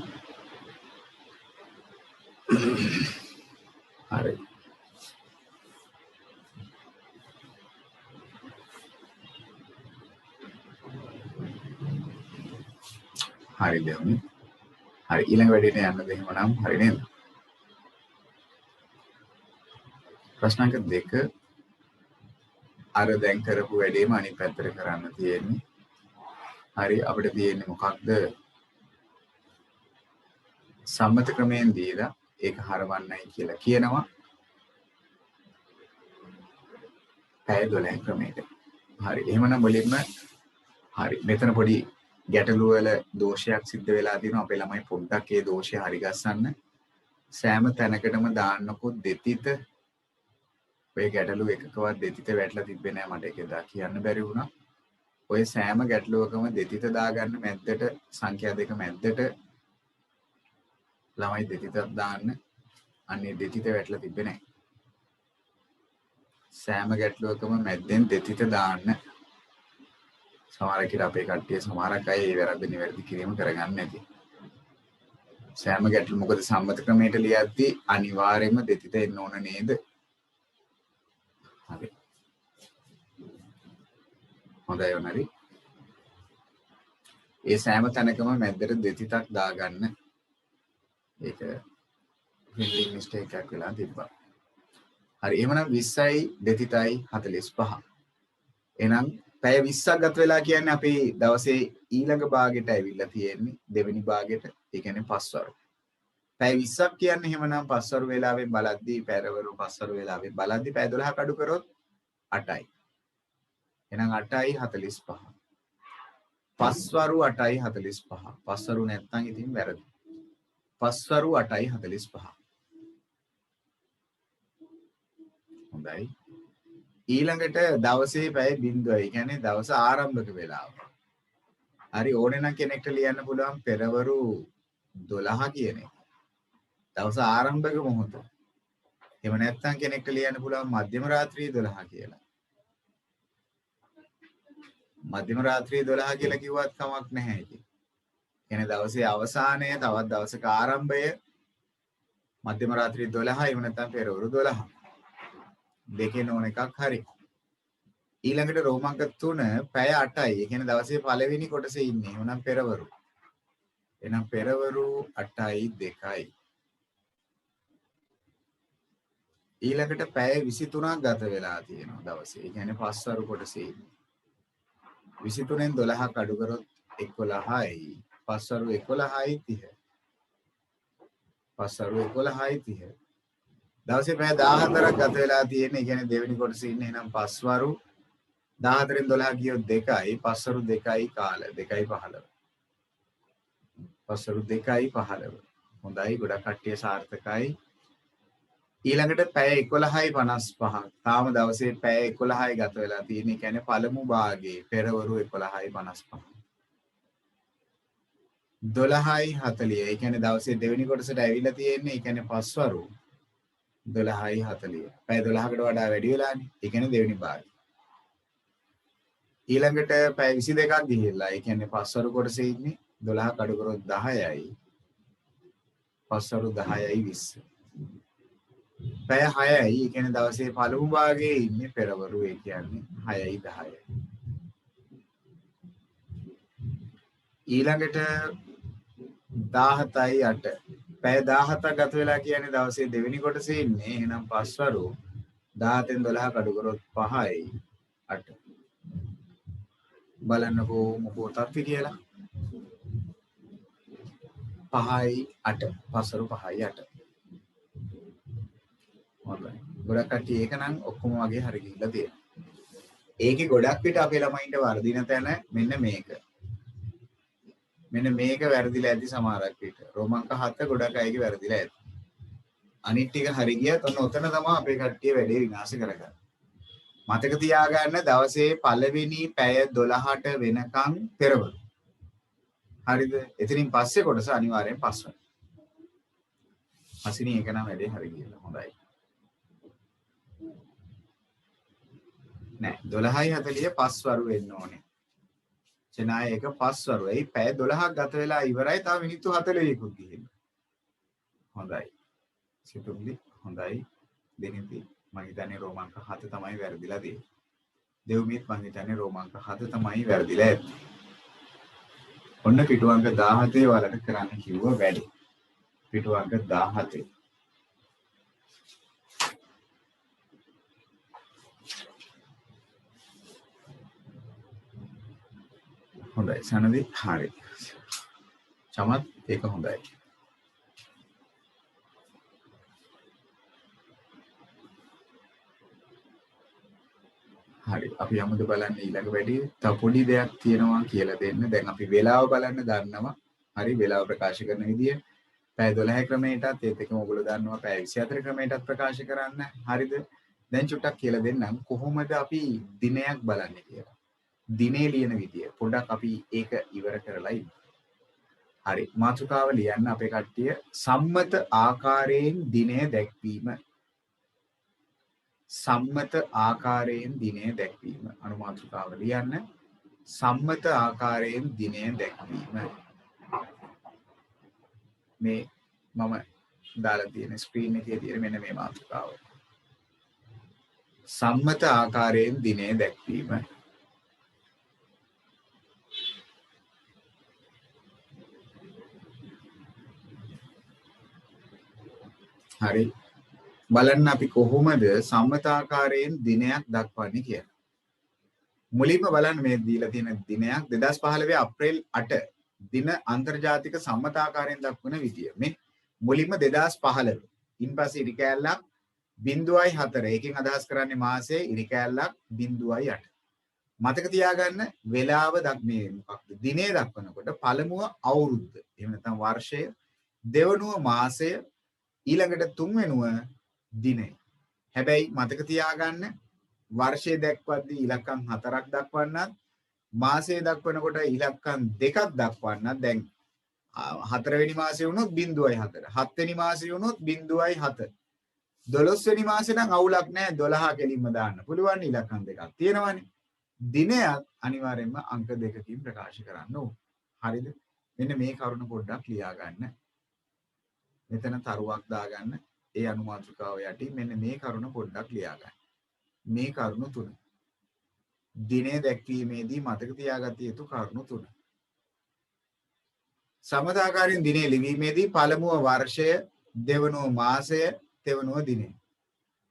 හරි. හරි දෙවනි. හරි ඊළඟ වැඩේට යන්නද එහෙමනම් හරි නේද? ප්‍රශ්න අංක 2 අර දැන් කරපු වැඩේම අනිත් පැත්තට කරන්න තියෙන්නේ. හරි අපිට තියෙන්නේ මොකක්ද? සම්මත ක්‍රමයෙන් දීලා ඒක හරවන්නයි කියලා කියනවා. පැය 12 ක්‍රමයකට. හරි. එහෙමනම් මුලින්ම හරි. මෙතන පොඩි ගැටලු වල දෝෂයක් සිද්ධ වෙලා තියෙනවා. අපේ ළමයි පොඩ්ඩක් ඒ දෝෂය හරි ගස්සන්න. සෑම තැනකටම දාන්නකො දෙතිත ඔය ගැටලු එකකවත් දෙතිත වැටලා තිබ්බේ නෑ මට ඒක දා කියන්න බැරි වුණා. ඔය සෑම ගැටලුවකම දෙතිත දාගන්න මැද්දට සංඛ්‍යා දෙක මැද්දට ළමයි දෙතිතක් දාන්න. අන්නේ දෙතිත වැටලා තිබ්බේ නෑ. සෑම ගැටලුවකම මැද්දෙන් දෙතිත දාන්න. සමහර අපේ කට්ටිය සමහරක් අය ඒ වැරද්ද නිවැරදි කිරීම කරගන්න නැති. සෑම ගැටලු මොකද සම්මත ක්‍රමයට ලියද්දී අනිවාර්යයෙන්ම දෙතිත එන්න ඕන නේද? හරි. හොඳයි වුණාරි. ඒ සෑම තැනකම මැද්දට දෙතිතක් දාගන්න. ඒක printing mistake එකක් වෙලා තිබ්බා. හරි. එහෙමනම් 20යි දෙතිතයි 45. එහෙනම් පැය 20ක් ගත වෙලා කියන්නේ අපි දවසේ ඊළඟ භාගෙට ඇවිල්ලා තියෙන්නේ දෙවෙනි භාගෙට. ඒ කියන්නේ පස්වරු. පැය 20ක් කියන්නේ එහෙමනම් පස්වරු වේලාවෙන් බලද්දී පෙරවරු පස්වරු වේලාවෙන් බලද්දී පැය 12ක් අඩු කරොත් 8යි. එහෙනම් 8යි 45. පස්වරු 8යි 45. පස්වරු නැත්නම් ඉතින් වැරදි. පස්වරු 8යි 45. හොඳයි. ඊළඟට දවසේ පැය 0. ඒ කියන්නේ දවස ආරම්භක වේලාව. හරි ඕනේ නම් කෙනෙක්ට ලියන්න පුළුවන් පෙරවරු 12 කියන එක. දවස ආරම්භක මොහොත. එහෙම නැත්නම් කෙනෙක්ට ලියන්න පුළුවන් මධ්‍යම රාත්‍රියේ 12 කියලා. මධ්‍යම රාත්‍රියේ 12 කියලා කිව්වත් කමක් නැහැ ඉතින්. කියන්නේ දවසේ අවසානය තවත් දවසක ආරම්භය මධ්‍යම රාත්‍රියේ 12 එහෙම නැත්නම් පෙරවරු 12. දෙකෙන් ඕන එකක් හරි. ඊළඟට රෝමාංක 3 පැය 8යි. ඒ කියන්නේ දවසේ පළවෙනි කොටසේ ඉන්නේ. එහෙනම් පෙරවරු. එහෙනම් පෙරවරු 8යි 2යි. ඊළඟට පැය 23ක් ගත වෙලා තියෙනවා දවසේ. ඒ කියන්නේ පස්වරු කොටසේ ඉන්නේ. 23න් 12ක් අඩු කරොත් 11යි. පස්වරු 11යි 30. පස්වරු 11යි 30. දවසේ පැය 14ක් ගත වෙලා තියෙන්නේ. ඒ කියන්නේ දෙවෙනි කොටසේ ඉන්නේ. එහෙනම් පස්වරු 14න් 12 ගියොත් 2යි. පස්වරු 2යි කාල 2යි 15. පස්වරු 2යි 15. හොඳයි ගොඩක් කට්ටිය සාර්ථකයි. ඊළඟට පැය 11යි 55. තාම දවසේ පැය 11යි ගත වෙලා තියෙන්නේ. ඒ කියන්නේ පළමු භාගයේ පෙරවරු 11යි 55. 12යි 40. ඒ කියන්නේ දවසේ දෙවෙනි කොටසට ඇවිල්ලා තියෙන්නේ. ඒ කියන්නේ පස්වරු 12යි 40. පැය 12කට වඩා වැඩි වෙලානේ. ඒ කියන්නේ දෙවෙනි භාගය. ඊළඟට පැය 22ක් ගිහිල්ලා. ඒ කියන්නේ පස්වරු කොටසේ ඉන්නේ. 12ක් අඩු කරොත් 10යි. පස්වරු 10යි 20. පැය 6යි. ඒ කියන්නේ දවසේ පළමු භාගයේ ඉන්නේ පෙරවරු. ඒ කියන්නේ 6යි 10යි. ඊළඟට 17යි 8. පැය 17ක් ගත වෙලා කියන්නේ දවසේ දෙවෙනි කොටසේ ඉන්නේ. එහෙනම් පස්වරු 17න් 12ක් අඩු කරොත් 5යි 8. බලන්නකෝ මොකෝ තත්ති කියලා. 5යි 8. පස්වරු 5යි 8. හොඳයි. ගොඩක් කට්ටිය ඒක නම් ඔක්කොම වගේ හරි ගිහිල්ලා තියෙනවා. ඒකේ ගොඩක් විට අපේ ළමයින්ට වර්ධින තැන මෙන්න මේක. මෙන්න මේක වැරදිලා ඇති සමහරක් විට. රෝමාංක 7 ගොඩක් අයගේ වැරදිලා ඇති. අනිත් ටික හරි ගියත් ඔන්න ඔතන තමයි අපේ කට්ටිය වැඩේ විනාශ කරගන්නේ. මතක තියාගන්න දවසේ පළවෙනි පැය 12ට වෙනකන් පෙරවරු. හරිද? එතනින් පස්සේ කොටස අනිවාර්යෙන් පස්වරු. හසිනී ඒක නම් වැඩේ හරි ගියලා. හොඳයි. නෑ 12:40 පස්වරු වෙන්න ඕනේ. චනාය එක පස්වරුයි පැය 12ක් ගත වෙලා ඉවරයි. තව මිනිත්තු 40කුත් ගිහින්. හොඳයි. සිතුම්ලි හොඳයි. දෙනිති මම හිතන්නේ රෝමාංක 7 තමයි වැරදිලා තියෙන්නේ. දෙව්මිත් මම හිතන්නේ රෝමාංක 7 තමයි වැරදිලා ඇත්තේ. ඔන්න පිටුවංක 17 වලට කරන්න කිව්ව වැඩි. පිටුවංක 17. හොඳයි සනදි හරි. චමත් ඒක හොඳයි. හරි අපි යමුද බලන්න ඊළඟ වැඩේ. තව පොඩි දෙයක් තියෙනවා කියලා දෙන්න. දැන් අපි වෙලාව බලන්න දන්නවා. හරි වෙලාව ප්‍රකාශ කරන විදිය පැය 12 ක්‍රමයටත් ඒත් එකම ඔයගොල්ලෝ දන්නවා පැය 24 ක්‍රමයටත් ප්‍රකාශ කරන්න. හරිද? දැන් චුට්ටක් කියලා දෙන්නම් කොහොමද අපි දිනයක් බලන්නේ කියලා. දිනේ ලියන විදිය. පොඩ්ඩක් අපි ඒක ඉවර කරලා ඉමු. හරි. මාතෘකාව ලියන්න අපේ කට්ටිය සම්මත ආකාරයෙන් දිනය දැක්වීම. සම්මත ආකාරයෙන් දිනය දැක්වීම. අනුමාතෘකාව ලියන්න සම්මත ආකාරයෙන් දිනය දැක්වීම. මේ මම දාලා තියෙන ස්ක්‍රීන් එකේ තියෙන මෙන්න මේ මාතෘකාව. සම්මත ආකාරයෙන් දිනය දැක්වීම. හරි. බලන්න අපි කොහොමද සම්මතාකාරයෙන් දිනයක් දක්වන්නේ කියලා. මුලින්ම බලන්න මේ දීලා තියෙන දිනයක් 2015 අප්‍රේල් 8 දින අන්තර්ජාතික සම්මතාකාරයෙන් දක්වන විදිය. මේ මුලින්ම 2015. ඉන්පස්සේ ඉරි කැලලක් 0.4 එකෙන් අදහස් කරන්නේ මාසයේ ඉරි කෑල්ලක් 0.8. මතක තියාගන්න වේලාව දක්නේ මොකක්ද? දිනේ දක්වනකොට පළමුව අවුරුද්ද. එහෙම නැත්නම් වර්ෂය, දෙවනුව මාසය, ඊළඟට තුන්වෙනුව දිනය. හැබැයි මතක තියාගන්න වර්ෂය දක්වද්දී ඉලක්කම් 4ක් දක්වන්නත් මාසය දක්වනකොට ඉලක්කම් 2ක් දක්වන්නත් දැන් 4 වෙනි මාසය වුණොත් 0.4 7 වෙනි මාසය වුණොත් 0.7 12 වෙනි මාසෙ නම් අවුලක් නැහැ 12 කෙලින්ම දාන්න පුළුවන් ඉලක්කම් දෙකක් තියෙනවානේ දිනයත් අනිවාර්යයෙන්ම අංක දෙකකින් ප්‍රකාශ කරන්න ඕන හරිද මෙන්න මේ කරුණ පොඩ්ඩක් ලියා ගන්න මෙතන තරුවක් දාගන්න ඒ අනුමාත්‍රිකාව යටින් මෙන්න මේ කරුණ පොඩ්ඩක් ලියා ගන්න මේ කරුණ තුන දිනය දැක්වීමේදී මතක තියාගත යුතු කරුණු තුන. සමතාකාරයෙන් දිනය ලිවීමේදී පළමුව වර්ෂය, දෙවනුව මාසය, තෙවනුව දිනය.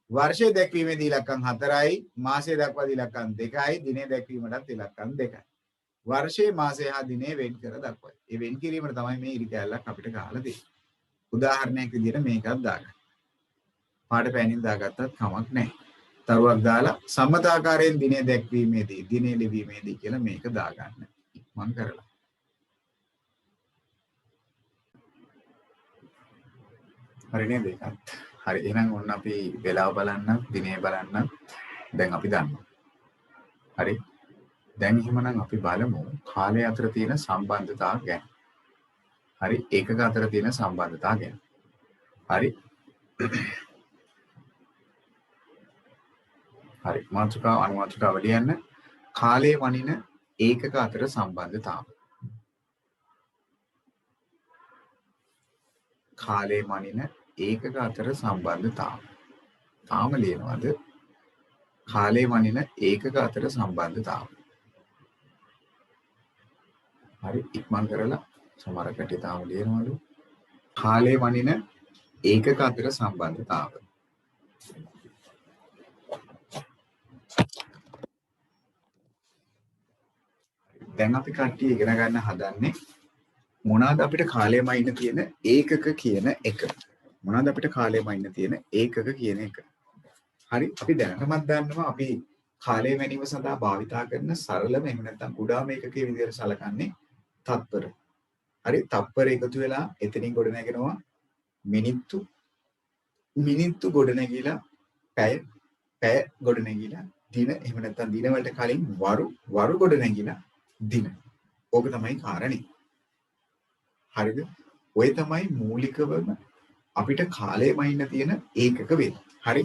වර්ෂය දැක්වීමේදී ඉලක්කම් 4යි, මාසය දක්වා ඉලක්කම් 2යි, දිනය දැක්වීමටත් ඉලක්කම් 2යි. වර්ෂයේ මාසය හා දිනය වෙන් කර දක්වයි. ඒ වෙන් කිරීමට තමයි මේ ඉරි කැලලක් අපිට ගහලා දෙන්නේ. උදාහරණයක් විදිහට මේකක් දාගන්න. පාට පෑනින් දාගත්තත් කමක් නැහැ. තරුවක් දාලා සම්මතාකාරයෙන් දිනය දැක්වීමේදී දිනය ලිවීමේදී කියලා මේක දාගන්න ඉක්මන් කරලා හරි නේද ඒකත් හරි එහෙනම් ඔන්න අපි වෙලාව බලන්න දිනය බලන්න දැන් අපි දන්නවා හරි දැන් එහෙමනම් අපි බලමු කාලය අතර තියෙන සම්බන්ධතාව ගැන හරි ඒකක අතර තියෙන සම්බන්ධතාව ගැන හරි හරි මාතෘකාව අනුමාත්‍රිකාව ලියන්න කාලය වනින ඒකක අතර සම්බන්ධතාව කාලය වනින ඒකක අතර සම්බන්ධතාව තාම ලියනවද කාලය වනින ඒකක අතර සම්බන්ධතාව හරි ඉක්මන් කරලා සමහර කටි තාම ලියනවලු කාලය වනින ඒකක අතර සම්බන්ධතාව දැන් අපි කට්ටිය ඉගෙන ගන්න හදන්නේ මොනවාද අපිට කාලයම ඉන්න තියෙන ඒකක කියන එක මොනවාද අපිට කාලයම ඉන්න තියෙන ඒකක කියන එක හරි අපි දැනටමත් දන්නවා අපි කාලය මැනීම සඳහා භාවිතා කරන සරලම එහෙම නැත්නම් කුඩාම ඒකකයේ විදිහට සලකන්නේ තත්පර හරි තත්පර එකතු වෙලා එතනින් ගොඩ නැගෙනවා මිනිත්තු ගොඩ නැගිලා පැය ගොඩ නැගිලා දින එහෙම නැත්නම් දින වලට කලින් වරු ගොඩ නැගිලා දින. ඕක තමයි කාරණේ. හරිද? ඔය තමයි මූලිකවම අපිට කාලයම ඉන්න තියෙන ඒකක වෙන්නේ. හරි?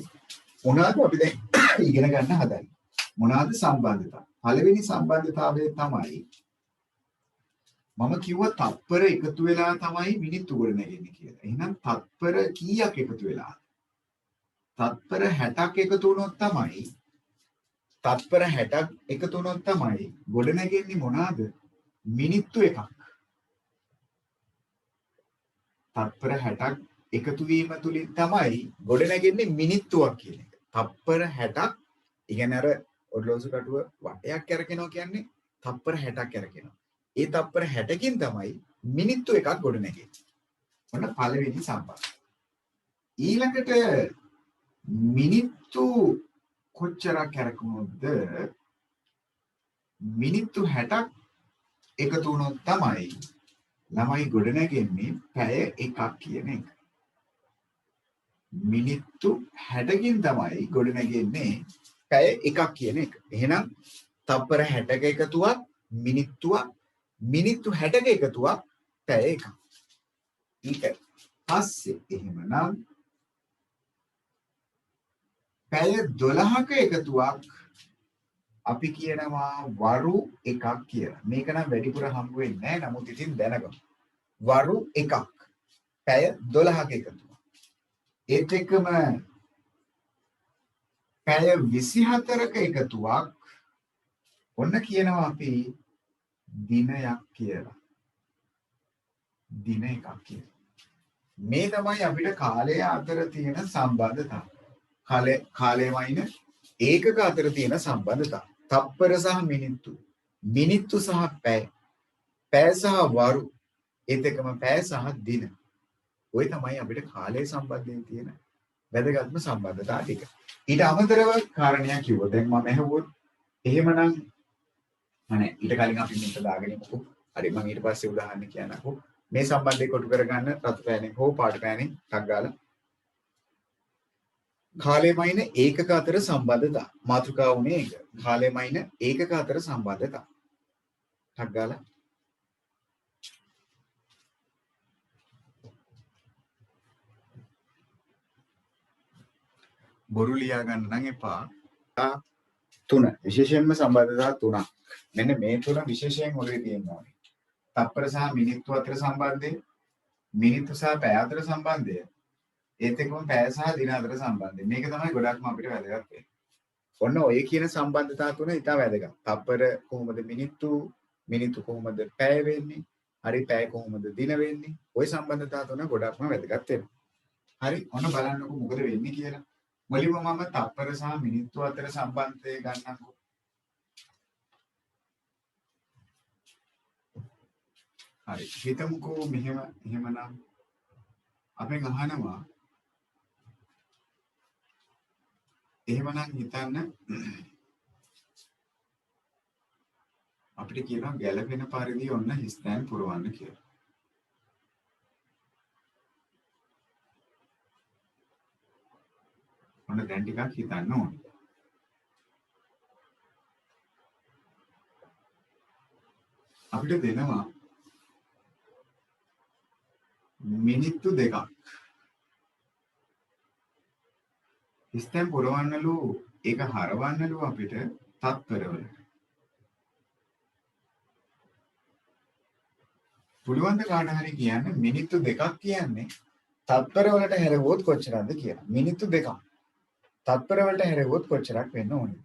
මොනවාද අපි දැන් ඉගෙන ගන්න හදන්නේ? මොනවාද සම්බන්ධතාව? පළවෙනි සම්බන්ධතාවය තමයි මම කිව්වා තත්පර එකතු වෙලා තමයි මිනිත්තු ගොඩ නැගෙන්නේ කියලා. එහෙනම් තත්පර කීයක් එකතු වෙලාද? තත්පර 60ක් එකතු වුණොත් තමයි තත්පර 60ක් එකතු වුණොත් තමයි ගොඩ නැගෙන්නේ මොනවාද? මිනිත්තු එකක්. තත්පර 60ක් එකතු වීම තුලින් තමයි ගොඩ නැගෙන්නේ මිනිත්තුවක් කියන එක. තත්පර 60ක් ඉගෙන අර ඔරලෝසු කටුව වටයක් කරකිනවා කියන්නේ තත්පර 60ක් කරකිනවා. ඒ තත්පර 60කින් තමයි මිනිත්තු එකක් ගොඩ නැගෙන්නේ. ඔන්න පළවෙනි සම්බන්ධය. ඊළඟට මිනිත්තු කොච්චරක් කරකුණොත්ද මිනිත්තු 60ක් එකතු වුණොත් තමයි ළමයි ගොඩ නැගෙන්නේ පැය එකක් කියන එක. මිනිත්තු 60කින් තමයි ගොඩ නැගෙන්නේ පැය එකක් කියන එක. එහෙනම් තත්පර 60ක එකතුවක් මිනිත්තුවක් මිනිත්තු 60ක එකතුවක් පැය එකක්. ඊට පස්සේ එහෙමනම් පැය 12ක එකතුවක් අපි කියනවා වරු එකක් කියලා. මේක නම් වැඩිපුර හම්බ වෙන්නේ නැහැ. නමුත් ඉතින් දැනගමු. වරු එකක්. පැය 12ක එකතුවක්. ඒත් එක්කම පැය 24ක එකතුවක් ඔන්න කියනවා අපි දිනයක් කියලා. දින එකක් කියලා. මේ තමයි අපිට කාලය අතර තියෙන සම්බන්ධතාව. කාලය වයින් ඒකක අතර තියෙන සම්බන්ධතාව. තත්පර සහ මිනිත්තු. මිනිත්තු සහ පැය. පැය සහ වරු. ඒත් එක්කම පැය සහ දින. ඔය තමයි අපිට කාලය සම්බන්ධයෙන් තියෙන වැදගත්ම සම්බන්ධතා ටික. ඊට අමතරව කාරණයක් කිව්වොත් දැන් මම ඇහුවොත් එහෙමනම් අනේ ඊට කලින් අපි මේක දාගෙන ඉමුකෝ. හරි මම ඊට පස්සේ උදාහරණ කියන්නකෝ. මේ සම්බන්ධය කොටු කරගන්න රතු පෑනෙන් හෝ පාට පෑනෙන් ටක් ගාලා කාලයමයින ඒකක අතර සම්බන්ධතා. මාතෘකාව උනේ ඒක. කාලයමයින ඒකක අතර සම්බන්ධතා. ටක් ගාලා බොරු ලියා ගන්න නම් එපා. තුන විශේෂයෙන්ම සම්බන්ධතා තුනක්. මෙන්න මේ තුන විශේෂයෙන් ඔළුවේ තියෙන්න ඕනේ. තත්පර සහ මිනිත්තු අතර සම්බන්ධය, මිනිත්තු සහ පැය අතර සම්බන්ධය, ඒත් එක්කම පැය සහ දින අතර සම්බන්ධය. මේක තමයි ගොඩක්ම අපිට වැදගත් වෙන්නේ. ඔන්න ඔය කියන සම්බන්ධතා තුන ඉතා වැදගත්. තත්පර කොහොමද මිනිත්තු, මිනිත්තු කොහොමද පැය වෙන්නේ, හරි පැය කොහොමද දින වෙන්නේ. ওই සම්බන්ධතා තුන ගොඩක්ම වැදගත් වෙනවා. හරි ඔන්න බලන්නකො මොකද වෙන්නේ කියලා. මුලින්ම මම තත්පර සහ මිනිත්තු අතර සම්බන්ධය ගන්නම්කෝ. හරි හිතමුකෝ එහෙමනම් අපෙන් අහනවා එහෙමනම් හිතන්න අපිට කියනවා ගැළපෙන පරිදි ඔන්න හිස්තැන් පුරවන්න කියලා. ඔන්න දැන් ටිකක් හිතන්න ඕනේ. අපිට දෙනවා මිනිත්තු දෙකක්. හිස්තැන් පුරවන්නලු ඒක හරවන්නලු අපිට තත්පරවලට. පුළුවන් ද කාට හරි කියන්න මිනිත්තු දෙකක් කියන්නේ තත්පර වලට හැරෙවොත් කොච්චරද කියලා. මිනිත්තු දෙකක් තත්පර වලට හැරෙවොත් කොච්චරක් වෙන්න ඕනේ?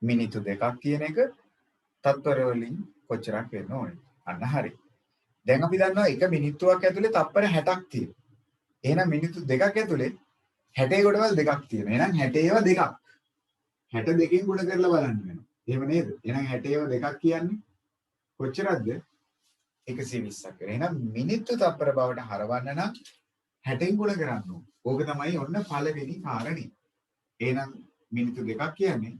මිනිත්තු දෙකක් කියන එක තත්පර වලින් කොච්චරක් වෙන්න ඕනේ? අන්න හරි. දැන් අපි දන්නවා එක මිනිත්තුවක් ඇතුලේ තත්පර 60ක් තියෙනවා. එහෙනම් මිනිත්තු දෙකක් ඇතුලේ 60 ගොඩවල් දෙකක් තියෙනවා. එහෙනම් 60 දෙකක්. 62කින් ගුණ කරලා බලන්න වෙනවා. එහෙම නේද? එහෙනම් 60 දෙකක් කියන්නේ කොච්චරද? 120ක්. එහෙනම් මිනිත්තු තත්පර බවට හරවන්න නම් 60න් ගුණ කරන්න ඕන. ඕක තමයි ඔන්න පළවෙනි කාරණේ. එහෙනම් මිනිත්තු දෙකක් කියන්නේ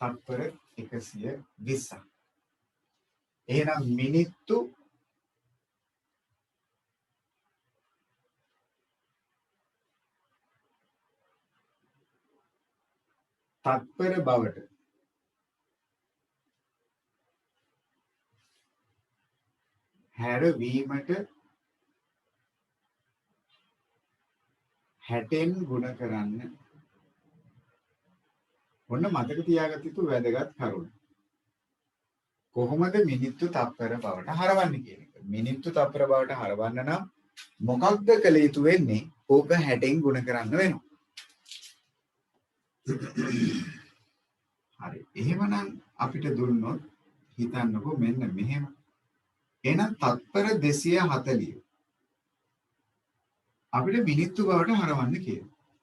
තත්පර 120ක්. එහෙනම් මිනිත්තු තත්පර බවට හැරවීමට 60න් ගුණ කරන්න. ඔන්න මතක තියාගත යුතු වැදගත් කරුණ. කොහොමද මිනිත්තු තත්පර බවට හරවන්නේ කියන එක. මිනිත්තු තත්පර බවට හරවන්න නම් මොකක්ද කළ යුතු වෙන්නේ? ඕක 60න් ගුණ කරන්න වෙනවා. හරි. එහෙමනම් අපිට දුන්නොත් හිතන්නකෝ මෙන්න මෙහෙම. එහෙනම් තත්පර 240 අපිට මිනිත්තු බවට හරවන්න කියනවා.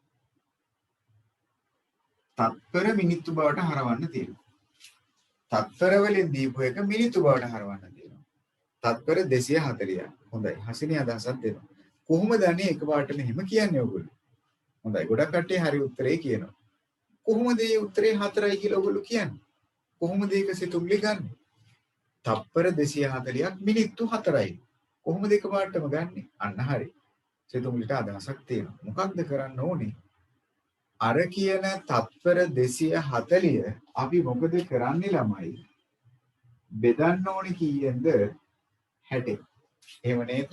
තත්පර මිනිත්තු බවට හරවන්න තියෙනවා. තත්පර වලින් දීපු එක මිනිත්තු බවට හරවන්න තියෙනවා. තත්පර 240ක්. හොඳයි. හසිනේ අදහසක් දෙනවා. කොහොමද අනේ එකපාරට මෙහෙම කියන්නේ ඔයගොල්ලෝ? හොඳයි. ගොඩක් කට්ටිය හරි උත්තරේ කියනවා. කොහොමද මේ උත්තරේ 4යි කියලා ඔයගොල්ලෝ කියන්නේ? කොහොමද ඒක සිතුම්ලි ගන්න? තත්පර 240ක් මිනිත්තු 4යි. කොහොමද එකපාරටම ගන්නෙ? අන්න හරි. සිතුම්ලිට අදහසක් තියෙනවා. මොකක්ද කරන්න ඕනේ? අර කියන තත්පර 240 අපි මොකද කරන්නේ ළමයි? බෙදන්න ඕනේ කීයෙන්ද? 60. එහෙම නේද?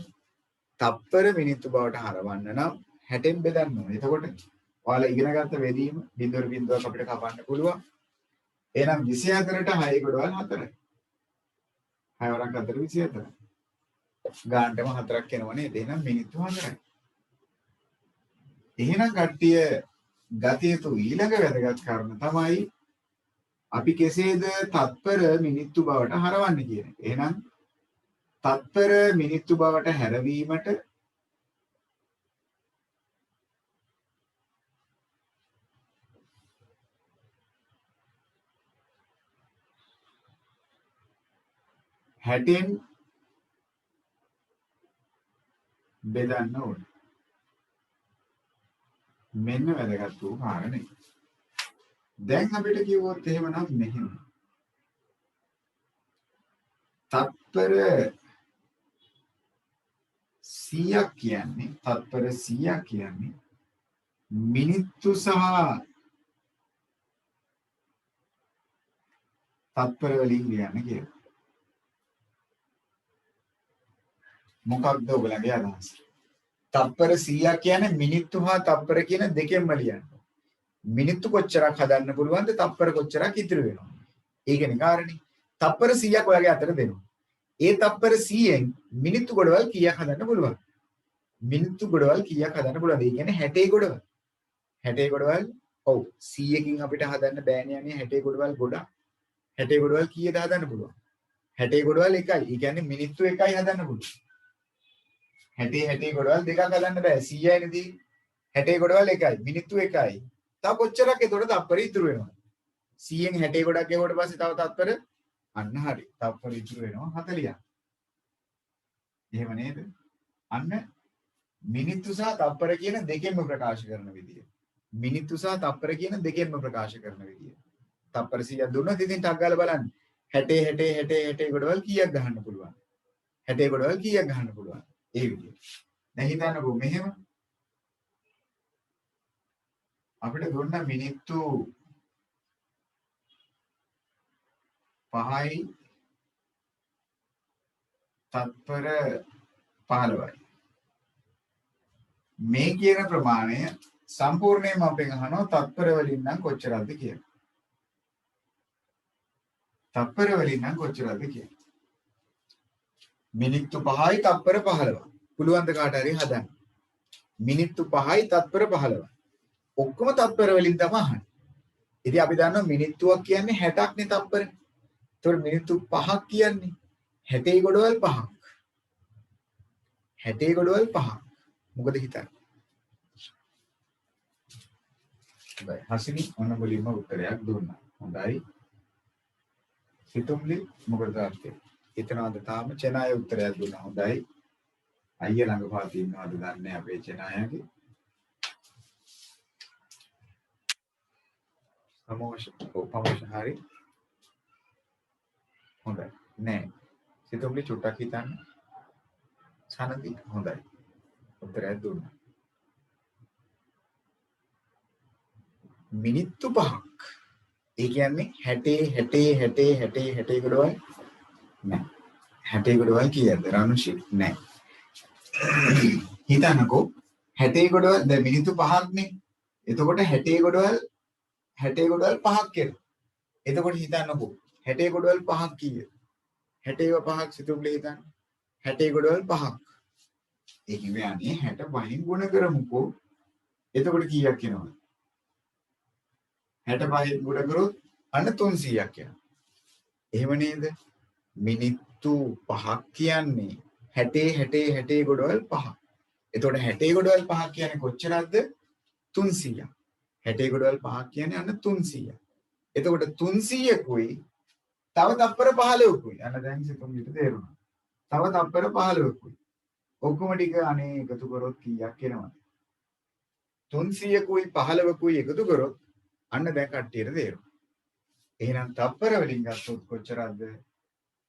තත්පර මිනිත්තු බවට හරවන්න නම් 60න් බෙදන්න ඕනේ. එතකොට ඔයාලා ඉගෙන ගත්ත බෙදීම බිඳුවර බිඳුවක් අපිට කපන්න පුළුවන්. එහෙනම් 24ට 6 ගොඩවල් 4යි. 6 වරක් 4 24. ගානටම 4ක් එනවා නේද? එහෙනම් මිනිත්තු 4යි. එහෙනම් කට්ටිය ගතිය යුතු ඊළඟ වැදගත් කාරණා තමයි අපි කෙසේද තත්පර මිනිත්තු බවට හරවන්නේ කියන එක. එහෙනම් තත්පර මිනිත්තු බවට හැරවීමට හැටෙන් බෙදන්න ඕනේ. මෙන්න වැදගත් වූ කාරණේ. දැන් අපිට කිව්වොත් එහෙමනම් මෙහෙම. තත්පර 100ක් කියන්නේ තත්පර 100ක් කියන්නේ මිනිත්තු සහ තත්පර වලින් කියන්නේ කියලා. මොකක්ද ඔයගලගේ අදහස? තත්පර 100ක් කියන්නේ මිනිත්තු හා තත්පර කියන දෙකෙන්ම ලියන්න. මිනිත්තු කොච්චරක් හදන්න පුළුවන්ද? තත්පර කොච්චරක් ඉතුරු වෙනවද? ඒකනේ කාරණේ. තත්පර 100ක් ඔයගේ අතට දෙනවා. ඒ තත්පර 100ෙන් මිනිත්තු ගොඩවල් කීයක් හදන්න පුළුවන්? මිනිත්තු ගොඩවල් කීයක් හදන්න පුළුවන්ද? ඒ කියන්නේ 60 ගොඩවල්. 60 ගොඩවල් ඔව් 100කින් අපිට හදන්න බෑනේ යන්නේ 60 ගොඩවල් ගොඩක්. 60 ගොඩවල් කීයද හදන්න පුළුවන්? 60 ගොඩවල් එකයි. ඒ කියන්නේ මිනිත්තු එකයි හදන්න පුළුවන්. 60 ගොඩවල් දෙකක් හදන්න බෑ. 100යි නේද? 60 ගොඩවල් එකයි. මිනිත්තු එකයි. තව කොච්චරක් එතකොට තත්පර ඉතුරු වෙනවද? 100න් 60 ගොඩක් ගෙවුවට පස්සේ තව තත්පර අන්න හරි. තත්පර ඉතුරු වෙනවා 40ක්. එහෙම නේද? අන්න මිනිත්තු සහ තත්පර කියන දෙකෙන්ම ප්‍රකාශ කරන විදිය. මිනිත්තු සහ තත්පර කියන දෙකෙන්ම ප්‍රකාශ කරන විදිය. තත්පර 100ක් දුන්නොත් ඉතින් ටක් ගාලා බලන්න. 60 ගොඩවල් කීයක් ගහන්න පුළුවන්? 60 ගොඩවල් කීයක් ගහන්න පුළුවන්? ඒ විදියට. දැන් හිතන්නකෝ මෙහෙම අපිට දුන්න මිනිත්තු 5යි තත්පර 15යි. මේ කියන ප්‍රමාණය සම්පූර්ණයෙන්ම අපෙන් අහනවා තත්පර වලින් නම් කොච්චරද කියලා. තත්පර වලින් නම් කොච්චරද කියලා. මිනිත්තු 5යි තත්පර 15. පුළුවන් ද කාට හරි හදන්න. මිනිත්තු 5යි තත්පර 15. ඔක්කොම තත්පර වලින් තමයි අහන්නේ. ඉතින් අපි දන්නවා මිනිත්තුවක් කියන්නේ 60ක් නේ තත්පර. ඒතකොට මිනිත්තු 5ක් කියන්නේ 60 ගොඩවල් 5ක්. 60 ගොඩවල් 5ක්. මොකද හිතන්නේ? හොඳයි. හසිනි ඔන්න මුලින්ම උත්තරයක් දුන්නා. හොඳයි. සිතුම්ලි මොකද අර්ථය? හිතනවාද තාම චෙනාය උත්තරයක් දුන්නා. හොඳයි. අයියා ළඟ පාති ඉන්නවද දන්නේ අපේ චෙනායගේ. ප්‍රමෝෂ හරි. හොඳයි. නෑ. සිතුම්ලි චුට්ටක් හිතන්න. සනදි හොඳයි. උත්තරයක් දුන්නා. මිනිත්තු 5ක්. ඒ කියන්නේ 60 ගොඩවල් නෑ. 60 ගොඩවල් කීයද? රානුෂි නෑ. හිතන්නකෝ 60 ගොඩවල් දැන් මිනිත්තු 5ක් නේ. එතකොට 60 ගොඩවල් 5ක් කියලා. එතකොට හිතන්නකෝ 60 ගොඩවල් 5ක් කීයද? 60 5ක් සිතුම්ලි හිතන්න. 60 ගොඩවල් 5ක්. ඒ කියන්නේ 65න් ගුණ කරමුකෝ. එතකොට කීයක් එනවද? 65න් ගුණ කරොත් අන්න 300ක් යනවා. එහෙම නේද? මිනිත්තු 5ක් කියන්නේ 60 ගොඩවල් 5ක්. එතකොට 60 ගොඩවල් 5ක් කියන්නේ කොච්චරක්ද? 300ක්. 60 ගොඩවල් 5ක් කියන්නේ අන්න 300ක්. එතකොට 300කුයි තව තත්පර 15කුයි. අන්න දැන් සිතුම්ලිට තේරුණා. තව තත්පර 15කුයි. ඔක්කොම ටික අනේ එකතු කරොත් කීයක් එනවද? 300කුයි 15කුයි එකතු කරොත් අන්න දැන් කට්ටියට තේරුණා. එහෙනම් තත්පර වලින් ගත්තොත් කොච්චරක්ද?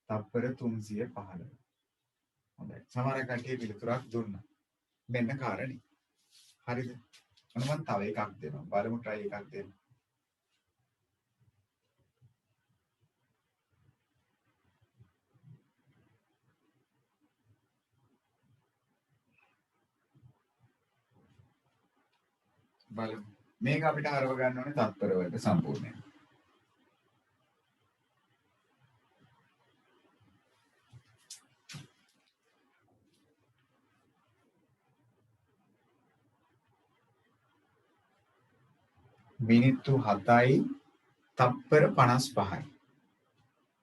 තත්පර 315. හොඳයි. සමහර කට්ටිය පිළිතුරක් දුන්නා. මෙන්න කාරණේ. හරිද? මම තව එකක් දෙනවා. බලමු try එකක් දෙන්න. බලමු. මේක අපිට හරව ගන්න ඕනේ තත්පර වලට සම්පූර්ණයෙන්. මිනිත්තු 7යි තත්පර 55යි.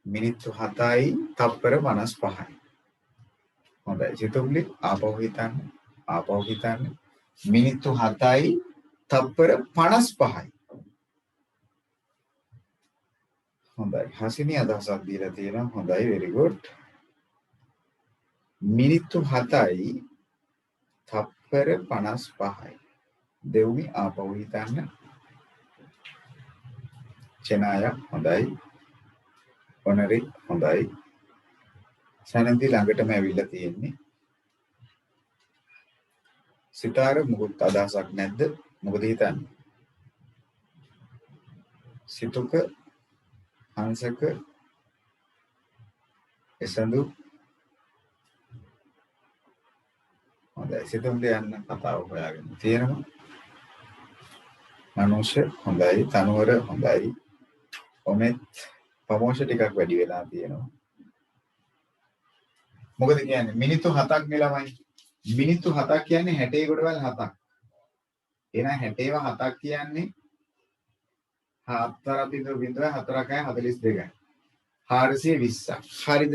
මිනිත්තු 7යි තත්පර 55යි. හොඳයි. සිතුම්ලි ආපහු හිතන්න. මිනිත්තු 7යි තත්පර 55යි. හොඳයි. හසිනි අදහසක් දීලා තියෙනවා. හොඳයි. very good. මිනිත්තු 7යි තත්පර 55යි. දෙව්මි ආපහු හිතන්න. චෙනාය හොඳයි. ඔනරි හොඳයි. සනන්ති ළඟටම ඇවිල්ලා තියෙන්නේ. සිතාර මුකුත් අදහසක් නැද්ද? මොකද හිතන්නේ? සිතුක හංසක එසඳු හොඳයි. සිතුන්ට යන්න කතාව හොයාගෙන තියෙනවා. මනෝෂ හොඳයි. තනුවර හොඳයි. ඔමෙත් ප්‍රමෝෂ ටිකක් වැඩි වෙලා තියෙනවා. මොකද කියන්නේ මිනිත්තු 7ක් නේ ළමයි. මිනිත්තු 7ක් කියන්නේ 60 ගොඩවල් 7ක්. එහෙනම් 60ව 7ක් කියන්නේ 4.4යි 420ක්. හරිද?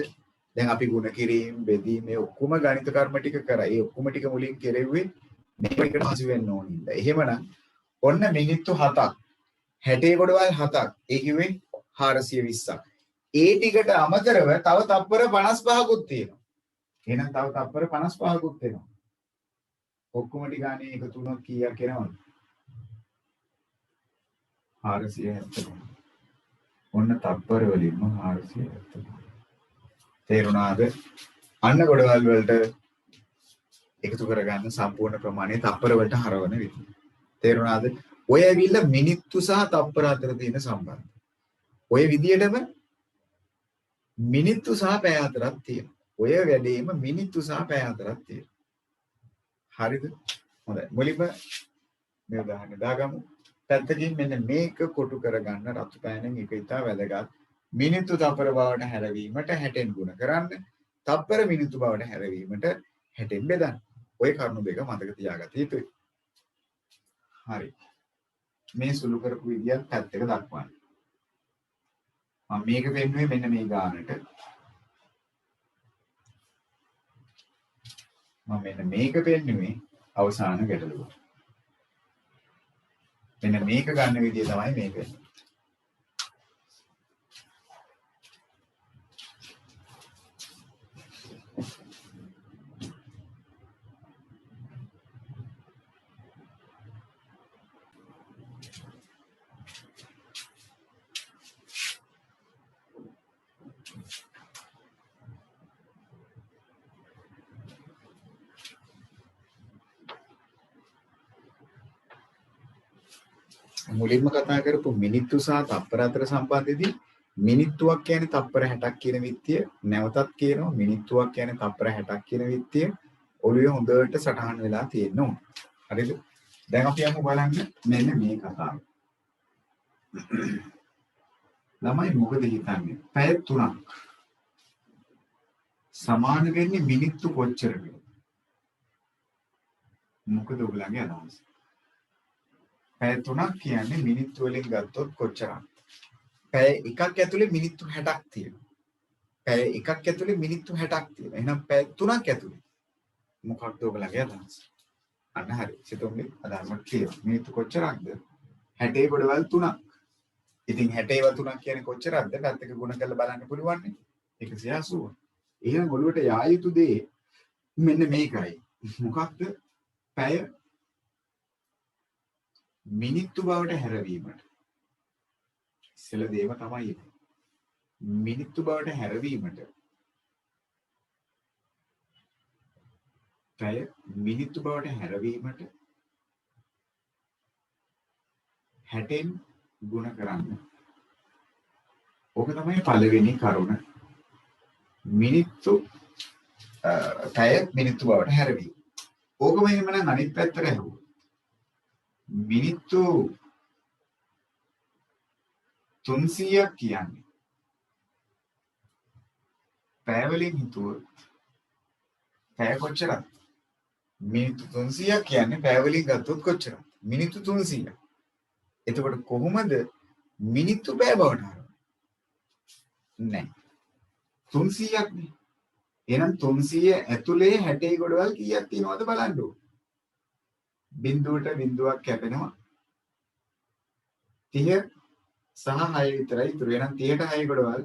දැන් අපි ගුණ කිරීම බෙදීම මේ ඔක්කොම ගණිත කර්ම ටික කරා. ඒ ඔක්කොම ටික මුලින් කෙරෙව්වේ මේකට හසු වෙන්න ඕනින්ද. එහෙමනම් ඔන්න මිනිත්තු 7ක් 60 ගොඩවල් 7ක්. ඒ කිව්වේ 420ක්. ඒ ටිකට අමතරව තව තප්පර 55කුත් තියෙනවා. එහෙනම් තව තප්පර 55කුත් වෙනවා. ඔක්කොම ටික ගානේ එකතු වුණොත් කීයක් එනවද? 470. ඔන්න තප්පර වලින්ම 470. තේරුණාද? අන්න ගොඩවල් වලට එකතු කරගන්න සම්පූර්ණ ප්‍රමාණය තප්පර වලට හරවන විදිහ. තේරුණාද? ඔය ඇවිල්ලා මිනිත්තු සහ තප්පර අතර තියෙන සම්බන්ධය. ඔය විදියටම මිනිත්තු සහ පැය අතරක් තියෙනවා. ඔය වැඩේම මිනිත්තු සහ පැය අතරක් තියෙනවා. හරිද? හොඳයි. මුලින්ම මේ උදාහරණය දාගමු. පැත්තකින් මෙන්න මේක කොටු කරගන්න රතු පෑනෙන් එක ඉතා වැදගත්. මිනිත්තු තප්පර බවට හැරවීමට 60න් ගුණ කරන්න. තප්පර මිනිත්තු බවට හැරවීමට 60න් බෙදන්න. ওই කරුණු දෙක මතක තියාගත යුතුයි. හරි. මේ සුළු කරපු විදියත් පැත්තක දක්වන්න. මම මේක පෙන්නුවේ මෙන්න මේ ගානට. මම මෙන්න මේක පෙන්නුවේ අවසාන ගැටලුව. මෙන්න මේක ගන්න විදිය තමයි මේක. මුලින්ම කතා කරපු මිනිත්තු සහ තප්පර අතර සම්බන්ධයේදී මිනිත්තුවක් කියන්නේ තප්පර 60ක් කියන විත්තිය නැවතත් කියනවා මිනිත්තුවක් කියන්නේ තප්පර 60ක් කියන විත්තිය ඔළුවේ හොඳට සටහන් වෙලා තියෙන්න ඕන. හරිද? දැන් අපි යමු බලන්න මෙන්න මේ කතාව. ළමයි මොකද හිතන්නේ? පැය 3ක් සමාන වෙන්නේ මිනිත්තු කොච්චරද? මොකද ඔයගලගේ අදහස? පැය 3ක් කියන්නේ මිනිත්තු වලින් ගත්තොත් කොච්චරද? පැය එකක් ඇතුලේ මිනිත්තු 60ක් තියෙනවා. පැය එකක් ඇතුලේ මිනිත්තු 60ක් තියෙනවා. එහෙනම් පැය 3ක් ඇතුලේ මොකක්ද ඔයගලගේ අදහස? අන්න හරි. සිතුම්නේ අදහසක් කියනවා. මිනිත්තු කොච්චරක්ද? 60 ගොඩවල් 3ක්. ඉතින් 60 3ක් කියන්නේ කොච්චරක්ද? පැත්තක ගුණ කරලා බලන්න පුළුවන් නේ. 180. එහෙනම් ඔළුවට යා යුතු දේ මෙන්න මේකයි. මොකක්ද? පැය මිනිත්තු බවට හැරවීමට. ඉස්සෙල්ල දේම තමයි ඒක. මිනිත්තු බවට හැරවීමට පැය මිනිත්තු බවට හැරවීමට 60න් ගුණ කරන්න. ඕක තමයි පළවෙනි කරුණ. මිනිත්තු පැය මිනිත්තු බවට හැරවීම. ඕකම එහෙමනම් අනිත් පැත්තට හැරුවොත් මිනිත්තු 300ක් කියන්නේ පැය වලින් හිතුවොත් පැය කොච්චරද? මිනිත්තු 300ක් කියන්නේ පැය වලින් ගත්තොත් කොච්චරද? මිනිත්තු 300ක්. එතකොට කොහොමද මිනිත්තු පැය බවට හරවන්නේ? නැහැ. 300ක් නේ. එහෙනම් 300 ඇතුලේ 60 ගොඩවල් කීයක් තියෙනවද බලන්න ඕන. බිඳුවට බිඳුවක් කැපෙනවා. 30 සහ 6 විතරයි ඉතුරු. එහෙනම් 30ට 6 ගොඩවල්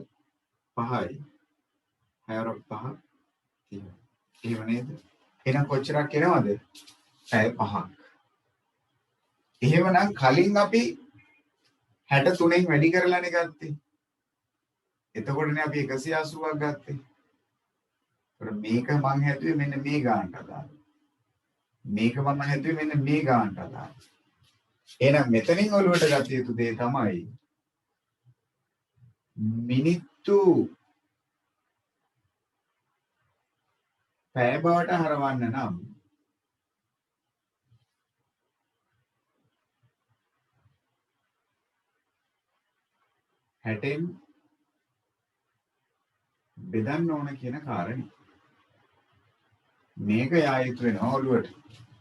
5යි. 6 5 30. එහෙම නේද? එහෙනම් කොච්චරක් එනවද? පැය 5ක්. එහෙමනම් කලින් අපි 63න් වැඩි කරලානේ ගත්තේ. එතකොටනේ අපි 180ක් ගත්තේ. ඒත් මේක මං හැදුවේ මෙන්න මේ ගානට අදාළ. මේක මම හැදුවේ මෙන්න මේ ගානට අදාළ. එහෙනම් මෙතනින් ඔලුවට ගත යුතු දේ තමයි මිනිත්තු පැය බවට හරවන්න නම් 60න් බෙදන්න ඕන කියන කාරණේ. මේක යා යුතු වෙනවා ඔලුවට.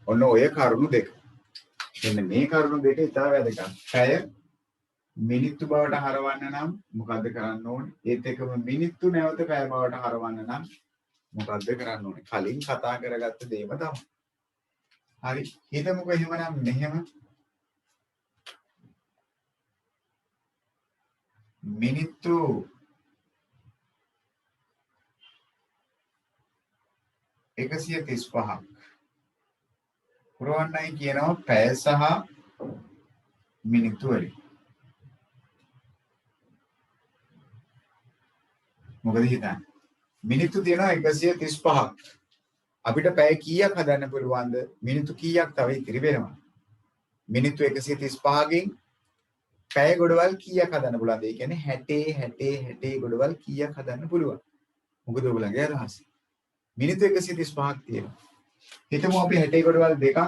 ඔන්න ඔය කරුණු දෙක. මෙන්න මේ කරුණු දෙක ඉතාල වැදගත්. පැය මිනිත්තු බවට හරවන්න නම් මොකද්ද කරන්න ඕනේ? ඒත් එකම මිනිත්තු නැවත පැය බවට හරවන්න නම් මොකද්ද කරන්න ඕනේ? කලින් කතා කරගත්ත දේම තමයි. හරි. හිතමුකෝ එහෙමනම් මෙහෙම මිනිත්තු 135ක් පුරවන්නයි කියනවා පැය සහ මිනිත්තු වලින්. මොකද හිතන්නේ? මිනිත්තු තියෙනවා 135ක්. අපිට පැය කීයක් හදන්න පුළුවන්ද? මිනිත්තු කීයක් තව ඉතිරි වෙනවද? මිනිත්තු 135කින් පැය ගොඩවල් කීයක් හදන්න පුළුවන්ද? ඒ කියන්නේ 60 ගොඩවල් කීයක් හදන්න පුළුවන්? මොකද ඔයගොල්ලන්ගේ අදහස? මිනිත්තු 135ක් තියෙනවා. හිතමු අපි 60 ගොඩවල් දෙකක්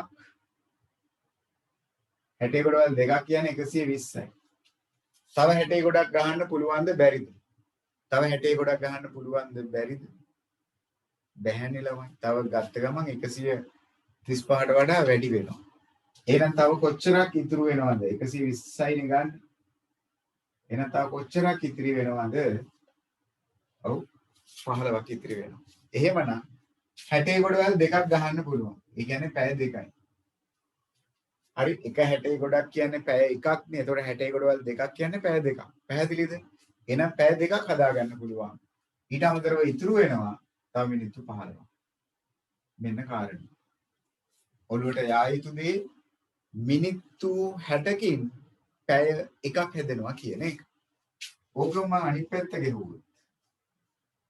60 ගොඩවල් දෙකක් කියන්නේ 120යි. තව 60 ගොඩක් ගහන්න පුළුවන්ද බැරිද? තව 60 ගොඩක් ගහන්න පුළුවන්ද බැරිද? බැහැනේ ළමයි. තව ගත්ත ගමන් 135ට වඩා වැඩි වෙනවා. එහෙනම් තව කොච්චරක් ඉතුරු වෙනවද? 120යිනේ ගන්න. එහෙනම් තව කොච්චරක් ඉතිරි වෙනවද? ඔව් 15ක් ඉතිරි වෙනවා. එහෙමනම් 60 ගොඩවල් දෙකක් ගහන්න පුළුවන්. ඒ කියන්නේ පැය දෙකයි. හරි එක 60 ගොඩක් කියන්නේ පැය එකක් නේ. එතකොට 60 ගොඩවල් දෙකක් කියන්නේ පැය දෙකක්. පැහැදිලිද? එහෙනම් පැය දෙකක් හදාගන්න පුළුවන්. ඊට අමතරව ඉතුරු වෙනවා තව මිනිත්තු 15ක්. මෙන්න කාරණේ. ඔළුවට යා යුතු දේ මිනිත්තු 60කින් පැය එකක් හැදෙනවා කියන එක. ඕකම මම අනිත් පැත්ත ගෙහුවොත්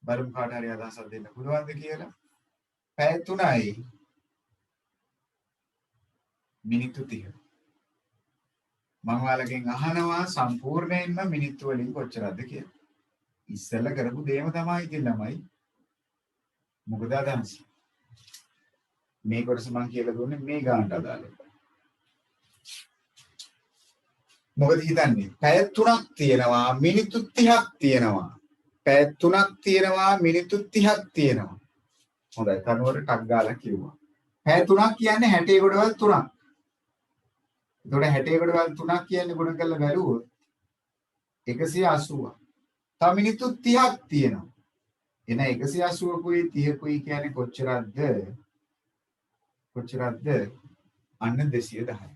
බලමු කාට හරි අදහසක් දෙන්න පුළුවන්ද කියලා. පැය 3යි මිනිත්තු 30. මම ඔයාලගෙන් අහනවා සම්පූර්ණයෙන්ම මිනිත්තු වලින් කොච්චරද කියලා. ඉස්සෙල්ලා කරපු දේම තමයි ඉතින් ළමයි. මොකද අදහස්? මේ කොටස මම කියලා දුන්නේ මේ ගානට අදාළව. මොකද හිතන්නේ? පැය 3ක් තියෙනවා මිනිත්තු 30ක් තියෙනවා. පැය 3ක් තියෙනවා මිනිත්තු 30ක් තියෙනවා. හොඳයි කනුවර ටක් ගාලා කිව්වා. පැය 3ක් කියන්නේ 60 ගොඩවල් 3ක්. එතකොට 60 ගොඩවල් 3ක් කියන්නේ ගුණ කරලා බැලුවොත් 180ක්. තව මිනිත්තු 30ක් තියෙනවා. එන 180කුයි 30කුයි කියන්නේ කොච්චරක්ද? කොච්චරක්ද? අන්න 210.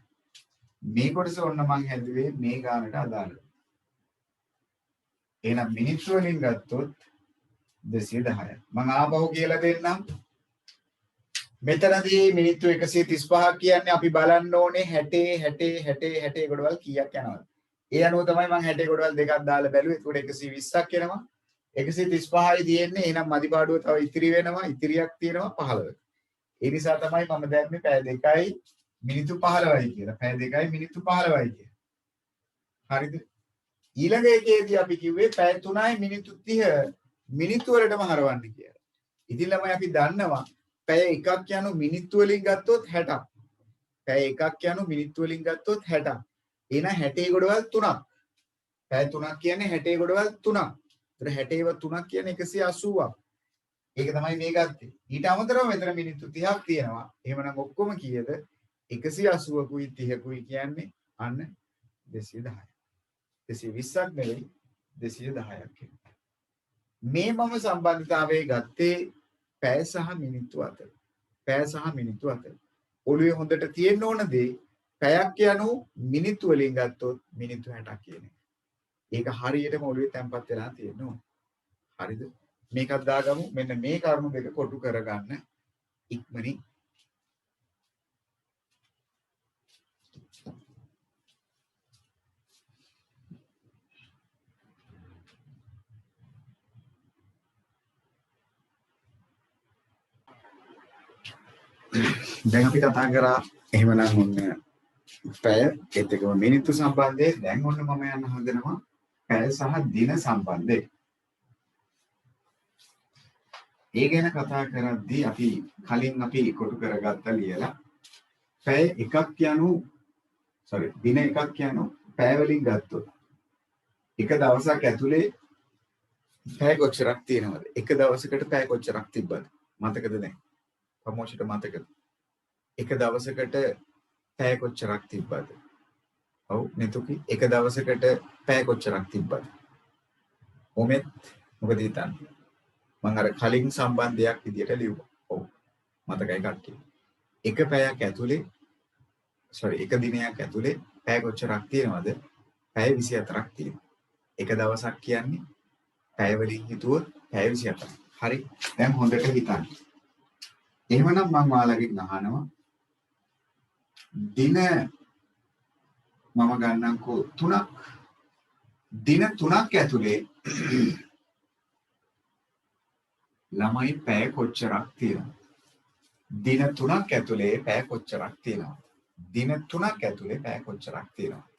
මේ කොටස ඔන්න මං හැදුවේ මේ ගානට අදාළව. එහෙනම් මිනිත්තු වලින් ගත්තොත් 210යි. මං ආපහු කියලා දෙන්නම්. මෙතනදී මිනිත්තු 135ක් කියන්නේ අපි බලන්න ඕනේ 60 ගොඩවල් කීයක් යනවද? ඒ අනුව තමයි මං 60 ගොඩවල් දෙකක් දාලා බැලුවේ. ඒකට 120ක් එනවා. 135යි තියෙන්නේ. එහෙනම් මදිපාඩුව තව ඉතිරි වෙනවා. ඉතිරියක් තියෙනවා 15ක. ඒ නිසා තමයි මම දැම්මේ පැය 2යි මිනිත්තු 15යි කියලා. පැය 2යි මිනිත්තු 15යි කියලා. හරිද? ඊළඟ එකේදී අපි කිව්වේ පැය 3යි මිනිත්තු 30 මිනිත්තු වලටම හරවන්න කියලා. ඉතින් ළමයි අපි දන්නවා පැය එකක් යනු මිනිත්තු වලින් ගත්තොත් 60ක්. පැය එකක් යනු මිනිත්තු වලින් ගත්තොත් 60ක්. එහෙනම් 60 ගොඩවල් 3ක්. පැය 3ක් කියන්නේ 60 ගොඩවල් 3ක්. ඒතර 60ව 3ක් කියන්නේ 180ක්. ඒක තමයි මේ ගත්තේ. ඊට අමතරව මෙතන මිනිත්තු 30ක් තියෙනවා. එහෙමනම් ඔක්කොම කීයද? 180කුයි 30කුයි කියන්නේ අන්න 210යි. 220ක් නෙවෙයි 210ක් කියන්නේ. මේ මම සම්බන්ධතාවයේ ගත්තේ පැය සහ මිනිත්තු අතර. පැය සහ මිනිත්තු අතර. ඔළුවේ හොඳට තියෙන්න ඕන දේ පැයක් යනු මිනිත්තු වලින් ගත්තොත් මිනිත්තු 60ක් කියන එක. ඒක හරියටම ඔළුවේ තැම්පත් වෙලා තියෙන්න ඕන. හරිද? මේකත් දාගමු. මෙන්න මේ කරුණු දෙක කොටු කරගන්න ඉක්මනින්. දැන් අපි කතා කරා එහෙමනම් ඔන්න පැය ඒත් එක්කම මිනිත්තු සම්බන්ධයෙන් දැන් ඔන්න මම යන්න හදනවා පැය සහ දින සම්බන්ධයෙන්. ඒ ගැන කතා කරද්දී අපි කලින් අපි කොටු කරගත්තා ලියලා පැය එකක් දින එකක් පැය වලින් ගත්තොත් එක දවසක් ඇතුලේ පැය කොච්චරක් තියෙනවද? එක දවසකට පැය කොච්චරක් තිබ්බද? මතකද දැන්? ප්‍රමෝෂයට මතකද? එක දවසකට පැය කොච්චරක් තිබ්බද? ඔව් නෙතුකි එක දවසකට පැය කොච්චරක් තිබ්බද? ඔමෙත් මොකද හිතන්නේ? මම අර කලින් සම්බන්ධයක් විදියට ලියුවා. ඔව් මතකයි කට්ටිය. එක පැයක් ඇතුලේ එක දිනයක් ඇතුලේ පැය කොච්චරක් තියෙනවද? පැය 24ක් තියෙනවා. එක දවසක් කියන්නේ පැය වලින් හිතුවොත් පැය 24ක්. හරි. දැන් හොඳට හිතන්න. එහෙමනම් මම ඔයාලගෙන් අහනවා දින මම ගන්නම්කෝ 3ක්. දින 3ක් ඇතුලේ ළමයි පැය කොච්චරක් තියෙනවද? දින 3ක් ඇතුලේ පැය කොච්චරක් තියෙනවද? දින 3ක් ඇතුලේ පැය කොච්චරක් තියෙනවද?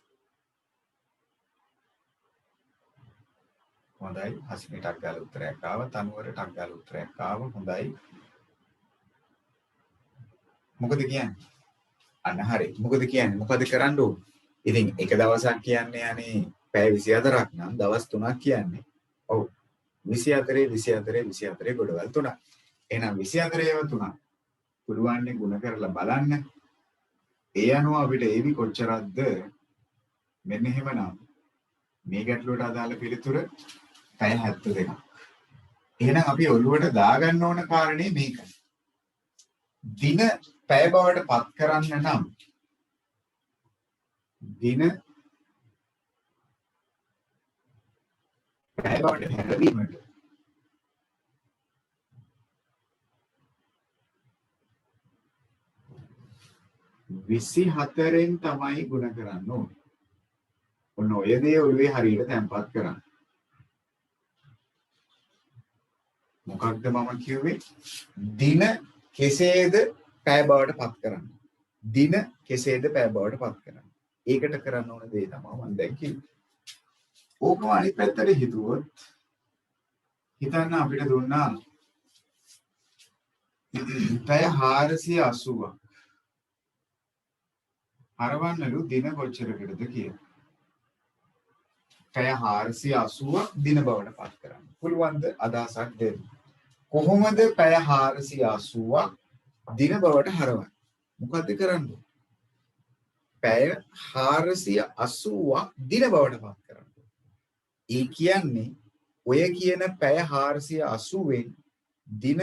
හොඳයි. හස්මිටක් ගාලා උත්තරයක් ආවා. තනුවරටක් ගාලා උත්තරයක් ආවා. හොඳයි. මොකද කියන්නේ? අන්න හරි. මොකද කියන්නේ? මොකද කරන්න ඕන? ඉතින් එක දවසක් කියන්නේ අනේ පැය 24ක් නම් දවස් 3ක් කියන්නේ. ඔව්. 24 ගොඩවල් 3ක්. එහෙනම් 24 3ක් පුළුවන් නේ ගුණ කරලා බලන්න. ඒ අනුව අපිට ඒවි කොච්චරක්ද? මෙන්න එහෙමනම් මේ ගැටලුවට අදාළ පිළිතුර පැය 72ක්. එහෙනම් අපි ඔළුවට දාගන්න ඕන කාරණේ මේකයි. දින පැය බවට පත් කරන්න නම් දින පැය බවට හැරවීමට 24න් තමයි ගුණ කරන්න ඕනේ. ඔන්න ඔය දේ ඔළුවේ හරියට තැම්පත් කරන්න. මොකක්ද මම කිව්වේ? දින කෙසේද පැය බවට පත් කරන්න. දින කෙසේද පැය බවට පත් කරන්න. ඒකට කරන්න ඕන දේ තමයි මම දැන් කිව්වේ. ඕකම අනිත් පැත්තට හිතුවොත් හිතන්න අපිට දුන්නා පැය 480ක්. හරවන්නලු දින කොච්චරකටද කියලා. පැය 480ක් දින බවට පත් කරන්න. පුළුවන්ද අදහසක් දෙන්න? කොහොමද පැය 480ක් දින බවට හරවන්නේ? මොකද්ද කරන්නේ? පැය 480ක් දින බවට පත් කරන්න. ඒ කියන්නේ ඔය කියන පැය 480න් දින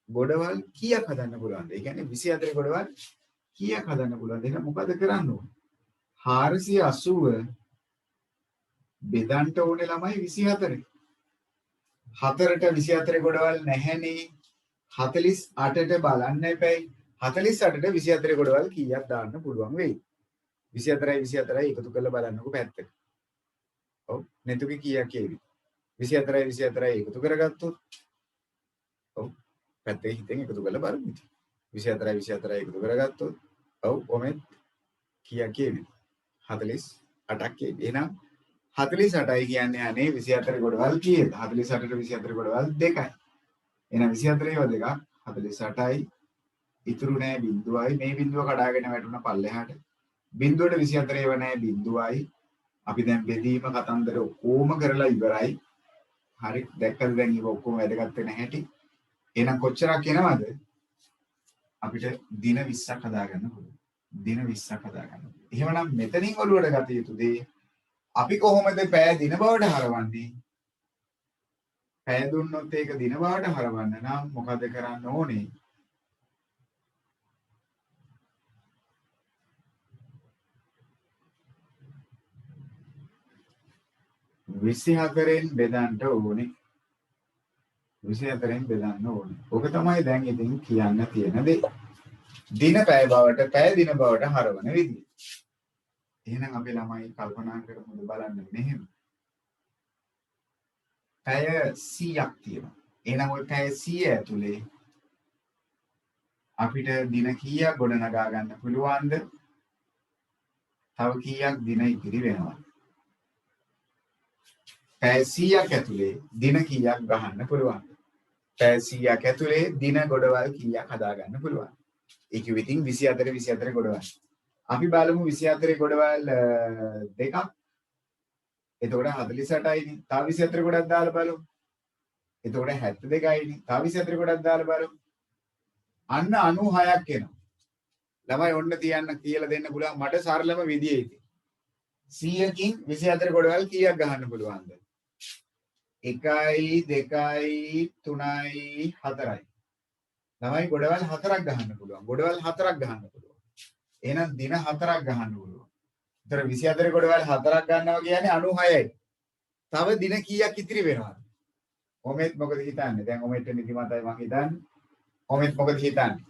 ගොඩවල් කීයක් හදන්න පුළුවන්ද? ඒ කියන්නේ 24 ගොඩවල් කීයක් හදන්න පුළුවන්ද? එහෙනම් මොකද කරන්න ඕන? 480 බෙදන්න ඕනේ ළමයි 24. 4ට 24 ගොඩවල් නැහැනේ. 48ට බලන්න එපැයි. 48ට 24 ගොඩවල් කීයක් දාන්න පුළුවන් වෙයි? 24යි එකතු කරලා බලන්නකෝ පැත්තට. ඔව් නෙතුගේ කීයක් ඒවි? 24යි එකතු කරගත්තොත් ඔව් පැත්තේ හිතෙන් එකතු කරලා බලමු ඉතින්. 24යි එකතු කරගත්තොත් ඔව් ඔමෙත් කීයක් ඒවි? 48ක් ඒවි. එහෙනම් 48යි කියන්නේ අනේ 24 ගොඩවල් කීයද? 48ට 24 ගොඩවල් 2යි. එහෙනම් 24 2ක් 48යි ඉතුරු නෑ බිඳුවයි. මේ බිඳුව කඩාගෙන වැටුණ පල්ලෙහාට. බිඳුවට 24 නෑ බිඳුවයි. අපි දැන් බෙදීම කතන්දර ඔක්කොම කරලා ඉවරයි. හරි දැක්කද දැන් ඉව ඔක්කොම වැදගත් වෙන හැටි. එහෙනම් කොච්චරක් එනවද? අපිට දින 20ක් හදාගන්න පුළුවන්. දින 20ක් හදාගන්න. එහෙමනම් මෙතනින් ඔළුවට ගත යුතු දේ අපි කොහොමද පැය දින බවට හරවන්නේ? පැය දුන්නොත් ඒක දින බවට හරවන්න නම් මොකද කරන්න ඕනේ? විසි හතරෙන් බෙදන්න ඕනේ. 24න් බෙදන්න ඕනේ. ඔක තමයි දැන් ඉතින් කියන්න තියෙන දේ. දින පැය බවට පැය දින බවට හරවන විදිය. එහෙනම් අපි ළමයි කල්පනා කරමුද බලන්න මෙහෙම. පැය 100ක් තියෙනවා. එහෙනම් ওই පැය 100 ඇතුලේ අපිට දින කීයක් ගොඩනගා ගන්න පුළුවන්ද? තව කීයක් දින ඉතිරි වෙනවද? පැය 100ක් ඇතුලේ දින කීයක් ගහන්න පුළුවන්ද? පැය 100ක් ඇතුලේ දින ගොඩවල් කීයක් හදා ගන්න පුළුවන්ද? ඒක විතින් 24 24 ගොඩවල්. අපි බලමු 24 ගොඩවල් දෙකක්. එතකොට 48යිනේ. තව 24 ගොඩක් දාලා බලමු. එතකොට 72යිනේ. තව 24 ගොඩක් දාලා බලමු. අන්න 96ක් එනවා. ළමයි ඔන්න තියන්න කියලා දෙන්න පුළුවන් මට සරලම විදිය ඉතින්. 100කින් 24 ගොඩවල් කීයක් ගහන්න පුළුවන්ද? 1යි 2යි 3යි 4යි. ළමයි ගොඩවල් 4ක් ගහන්න පුළුවන්. ගොඩවල් 4ක් ගහන්න පුළුවන්. එහෙනම් දින 4ක් ගහන්න පුළුවන්. ඒතර 24 ගොඩවල් 4ක් ගන්නවා කියන්නේ 96යි. තව දින කීයක් ඉතිරි වෙනවද? ඔමෙත් මොකද හිතන්නේ? දැන් ඔමෙත් නිදිමතයි මං හිතන්නේ. ඔමෙත් මොකද හිතන්නේ?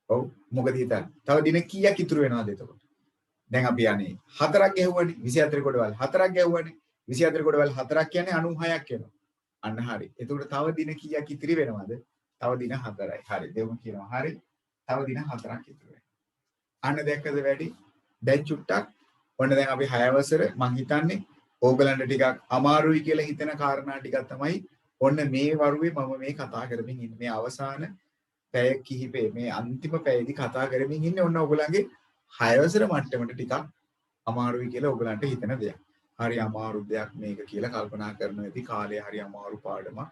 ඔව් මොකද හිතන්නේ? තව දින කීයක් ඉතුරු වෙනවද එතකොට? දැන් අපි යන්නේ 4ක් ගැහුවනේ 24 ගොඩවල් 4ක් ගැහුවනේ 24 ගොඩවල් 4ක් කියන්නේ 96ක් වෙනවා. අන්න හරි. එතකොට තව දින කීයක් ඉතිරි වෙනවද? තව දින 4යි. හරි. දෙවුම කියනවා. හරි. තව දින 4ක් ඉතුරු වෙනවා. අන්න දැක්කද වැඩි? දැන් චුට්ටක් ඔන්න දැන් අපි 6 වසර මං හිතන්නේ ඕගලන්ට ටිකක් අමාරුයි කියලා හිතෙන කාරණා ටිකක් තමයි ඔන්න මේ වරුවේ මම මේ කතා කරමින් ඉන්නේ. මේ අවසාන පැය කිහිපේ මේ අන්තිම පැයේදී කතා කරමින් ඉන්නේ ඔන්න ඔයගලගේ 6 වසර මට්ටමට ටිකක් අමාරුයි කියලා ඔයගලන්ට හිතෙන දෙයක්. හරි අමාරු දෙයක් මේක කියලා කල්පනා කරනවාදී කාලය හරි අමාරු පාඩමක්.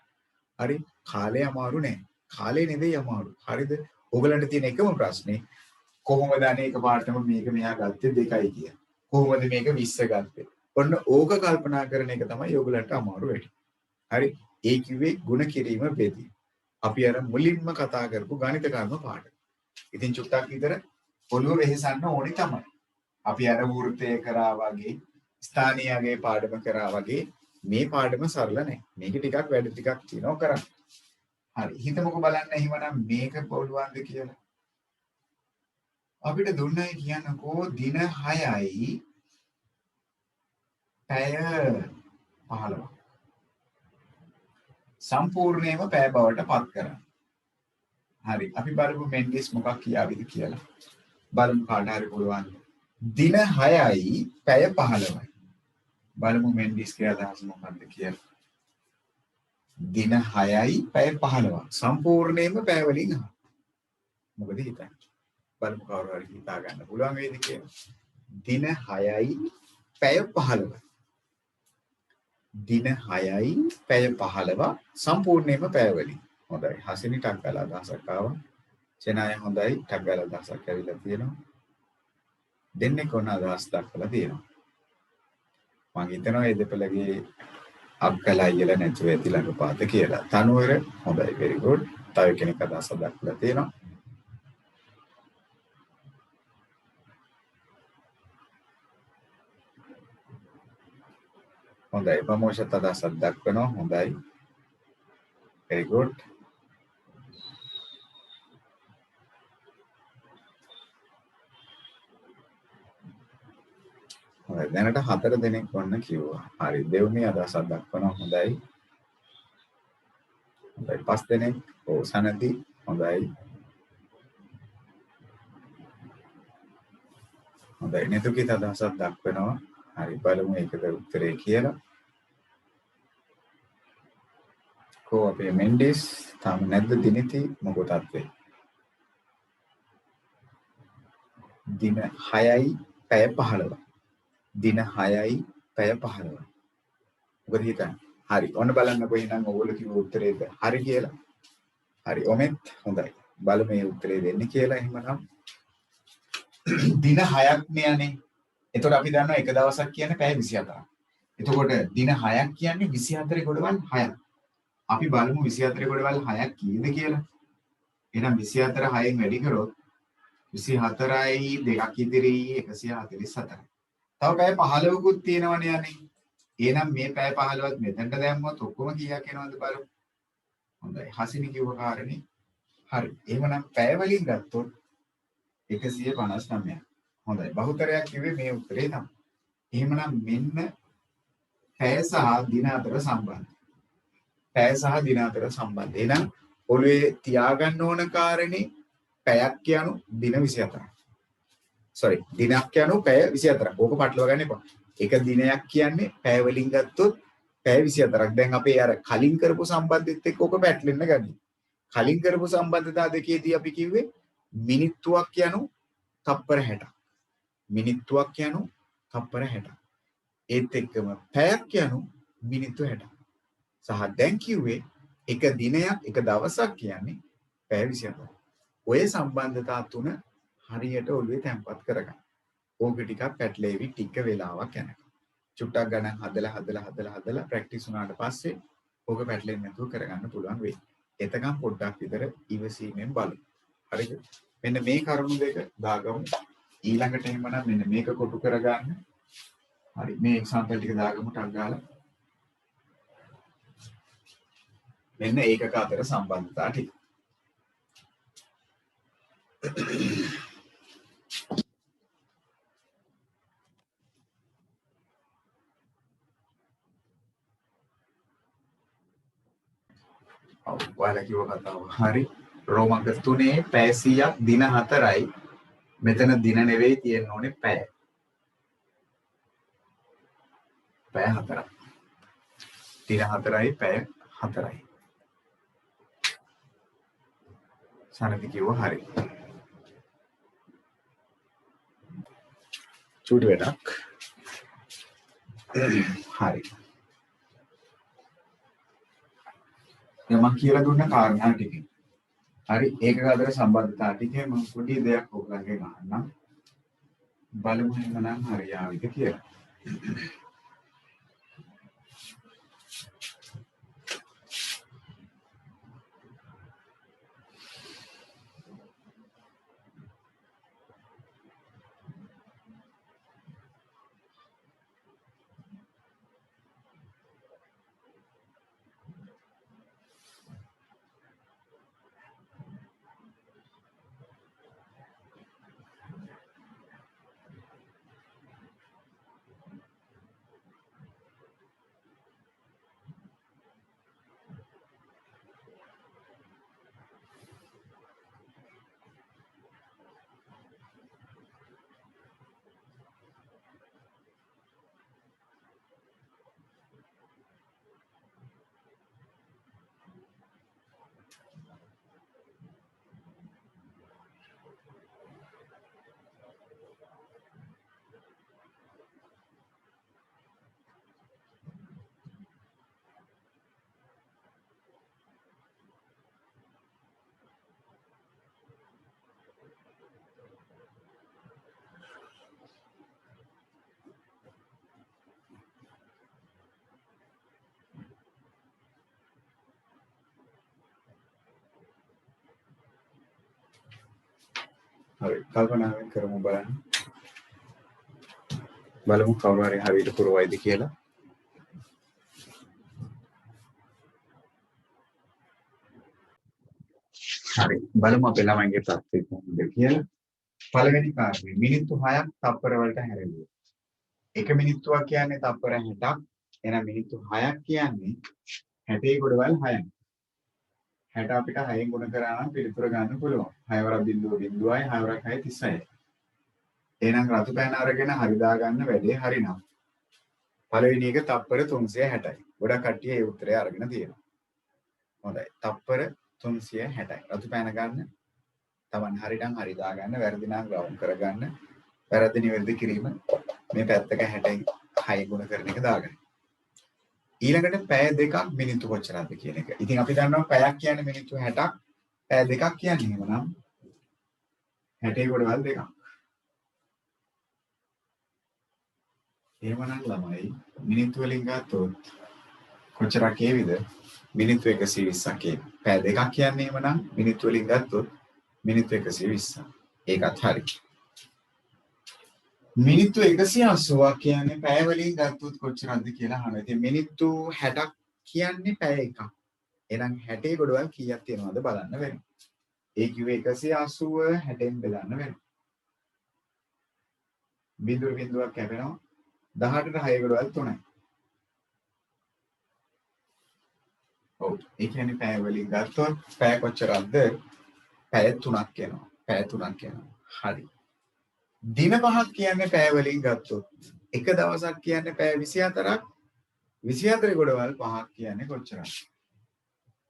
හරි කාලය අමාරු නෑ. කාලේ නෙවෙයි අමාරු. හරිද? ඔයගලන්ට තියෙන එකම ප්‍රශ්නේ කොහොමද අනේක පාඩම මේක මෙහා ගත්තේ 2යි කියලා. කොහොමද මේක 20 ගත්තේ? ඔන්න ඕක කල්පනා කරන එක තමයි ඔයගලන්ට අමාරු වෙන්නේ. හරි ඒ කිව්වේ ಗುಣ කිරීම වේදී. අපි අර මුලින්ම කතා කරපු ගණිත කර්ම පාඩම. ඉතින් චුට්ටක් විතර ඔළුව වෙහෙසන්න ඕනේ තමයි. අපි අර වෘත්තය කරා වගේ ස්ථානීයගේ පාඩම කරා වගේ මේ පාඩම සරල නැහැ. මේක ටිකක් වැඩ ටිකක් තියෙනවා කරන්න. හරි හිතමුකෝ බලන්න එහෙමනම් මේක පුළුවන්ද කියලා. අපිට දුන්නයි කියන්නකෝ දින 6යි පැය 15. සම්පූර්ණයෙන්ම පැය බවට පත් කරන්න. හරි අපි බලමු මෙන්ඩිස් මොකක් කියාවිද කියලා. බලමු කාට හරි පුළුවන්. දින 6යි පැය 15යි. බලමු මෙන්ඩිස්ගේ අදහස මොකක්ද කියලා. දින 6යි පැය 15. සම්පූර්ණයෙන්ම පැය වලින් අහන්න. මොකද හිතන්නේ? බලමු කවුරු හරි හිතා ගන්න පුළුවන් වේද කියලා. දින 6යි පැය 15. දින 6යි පැය 15 සම්පූර්ණයෙන්ම පැය වලින්. හොඳයි. හසිනි ටක් ගාලා අදහසක් ආවා. චෙනාය හොඳයි ටක් ගාලා අදහසක් ඇවිල්ලා තියෙනවා. දෙන්නේ කොන අදහස් දක්වලා තියෙනවා. මම හිතනවා මේ දෙපළගේ අක්කලා අයියලා නැතුව ඇති ළඟපාත කියලා. තනුවර හොඳයි very good. තව කෙනෙක් අදහසක් දක්වලා තියෙනවා. හොඳයි ප්‍රමෝෂත් අදහසක් දක්වනවා. හොඳයි very good. හොඳයි දැනට 4 දෙනෙක් වන්න කිව්වා. හරි දෙවුනේ අදහසක් දක්වනවා. හොඳයි. හොඳයි 5 දෙනෙක් ඔව් සනති හොඳයි. හොඳයි නේතුකිත අදහසක් දක්වනවා. හරි බලමු ඒකද උත්තරේ කියලා. කො අපේ මෙන්ඩිස් තාම නැද්ද දිනිති මොකටද වෙන්නේ? දින 6යි පැය 15. දින 6යි පැය 15. මොකද හිතන්නේ? හරි. ඔන්න බලන්නකො එහෙනම් ඔයගොල්ලෝ කිව්ව උත්තරේද හරි කියලා. හරි. ඔමෙත් හොඳයි. බලමු මේ උත්තරේ දෙන්නේ කියලා එහෙමනම්. දින 6ක් නේ. එතකොට අපි දන්නවා එක දවසක් කියන්නේ පැය 24ක්. එතකොට දින 6ක් කියන්නේ 24 ගොඩවල් 6ක්. අපි බලමු 24 ගොඩවල් 6ක් කීයද කියලා. එහෙනම් 24 6න් වැඩි කරොත් 24යි 2ක් ඉදිරි 144. තව පැය 15කුත් තියෙනවනේ යන්නේ. එහෙනම් මේ පැය 15ත් මෙතනට දැම්මොත් ඔක්කොම කීයක් එනවද බලමු. හොඳයි. හසිනි කිව්ව කාරණේ හරි. එහෙමනම් පැය වලින් ගත්තොත් 159ක්. හොඳයි. බහුතරයක් කිව්වේ මේ උත්තරේ තමයි. එහෙමනම් මෙන්න පැය සහ දින අතර සම්බන්ධය. පැය සහ දින අතර සම්බන්ධය. එහෙනම් ඔළුවේ තියාගන්න ඕන කාරණේ පැයක් කියනු දින 24ක්. sorry දිනක් කියනු පැය 24ක්. ඕක පටලවා ගන්න එපා. එක දිනයක් කියන්නේ පැය වලින් ගත්තොත් පැය 24ක්. දැන් අපේ අර කලින් කරපු සම්බන්ධෙත් එක්ක ඕක පැටලෙන්න ගන්නේ. කලින් කරපු සම්බන්ධතා දෙකේදී අපි කිව්වේ මිනිත්තුවක් කියනු තප්පර 60ක්. මිනිත්තුවක් කියනු තප්පර 60ක්. ඒත් එක්කම පැයක් කියනු මිනිත්තු 60ක්. සහ දැන් කිව්වේ එක දිනයක් එක දවසක් කියන්නේ පැය 24ක්. ඔය සම්බන්ධතා තුන හරියට ඔළුවේ තැම්පත් කරගන්න. ඕක ටිකක් පැටලෙවි ටික වෙලාවක් යනකම්. චුට්ටක් ගණන් හදලා ප්‍රැක්ටිස් වුණාට පස්සේ ඕක පැටලෙන්නේ නැතුව කරගන්න පුළුවන් වෙයි. එතකම් පොඩ්ඩක් විතර ඉවසීමෙන් බලමු. හරිද? මෙන්න මේ කරුණු දෙක දාගමු. ඊළඟට එහෙමනම් මෙන්න මේක කොටු කරගන්න. හරි මේ එක්සැම්පල් ටික දාගමු ටක් ගාලා. මෙන්න ඒකක අතර සම්බන්ධතා ටික. ඔයාලා කිව්ව කතාව හරි. රෝමක 3 පැය 100ක් දින 4යි. මෙතන දින නෙවෙයි තියෙන්න ඕනේ පැය. පැය 4ක්. දින 4යි පැය 4යි. සනදි කිව්ව හරි. චූටි වැඩක්. හරි. දැන් මම කියලා දුන්න කාරණා ටික. හරි ඒකක අතර සම්බන්ධතා ටිකේ මම පොඩි දෙයක් ඔයගලගෙන් අහන්නම්. බලමු එහෙනම් හරියාවිද කියලා. හරි කල්පනාවෙන් කරමු බලන්න. බලමු කවුරු හරි හරියට පුරවයිද කියලා. හරි බලමු අපේ ළමයිගේ තත්ත්වය කොහොමද කියලා. පළවෙනි කාර්යය මිනිත්තු 6ක් තප්පර වලට හැරෙන්නේ. එක මිනිත්තුවක් කියන්නේ තප්පර 60ක්. එහෙනම් මිනිත්තු 6ක් කියන්නේ 60 ගොඩවල් 6ක්. 60 අපිට 6න් ගුණ කරා නම් පිළිතුර ගන්න පුළුවන්. 6 වරක් 0.0යි 6 වරක් 6 36යි. එහෙනම් රතු පෑන අරගෙන හරි දාගන්න වැඩේ හරිනම්. පළවෙනි එක තප්පර 360යි. ගොඩක් කට්ටිය ඒ උත්තරය අරගෙන තියෙනවා. හොඳයි. තප්පර 360යි. රතු පෑන ගන්න. තමන් හරිනම් හරි දාගන්න, වැරදි නම් රවුන්ඩ් කරගන්න. වැරදි නිවැරදි කිරීම මේ පැත්තක 60යි 6 ගුණ කරන එක දාගන්න. ඊළඟට පැය දෙකක් මිනිත්තු කොච්චරද කියන එක. ඉතින් අපි දන්නවා පැයක් කියන්නේ මිනිත්තු 60ක්. පැය දෙකක් කියන්නේ එහෙමනම් 60 ගොඩවල් දෙකක්. එහෙමනම් ළමයි මිනිත්තු වලින් ගත්තොත් කොච්චරක් ඒවිද? මිනිත්තු 120ක් ඒ. පැය දෙකක් කියන්නේ එහෙමනම් මිනිත්තු වලින් ගත්තොත් මිනිත්තු 120ක්. ඒකත් හරි. මිනිත්තු 180ක් කියන්නේ පැය වලින් ගත්තොත් කොච්චරද කියලා අහනවා. ඉතින් මිනිත්තු 60ක් කියන්නේ පැය එකක්. එහෙනම් 60 ගොඩවල් කීයක් තියෙනවද බලන්න වෙනවා. ඒ කිව්වේ 180 60න් බෙදන්න වෙනවා. බිඳුවක් කැපෙනවා. 18ට 6 ගොඩවල් 3යි. ඔව්. ඒ කියන්නේ පැය වලින් ගත්තොත් පැය කොච්චරක්ද? පැය 3ක් එනවා. පැය 3ක් යනවා. හරි. දින 5ක් කියන්නේ පැය වලින් ගත්තොත් එක දවසක් කියන්නේ පැය 24ක් 24 ගොඩවල් 5ක් කියන්නේ කොච්චරද?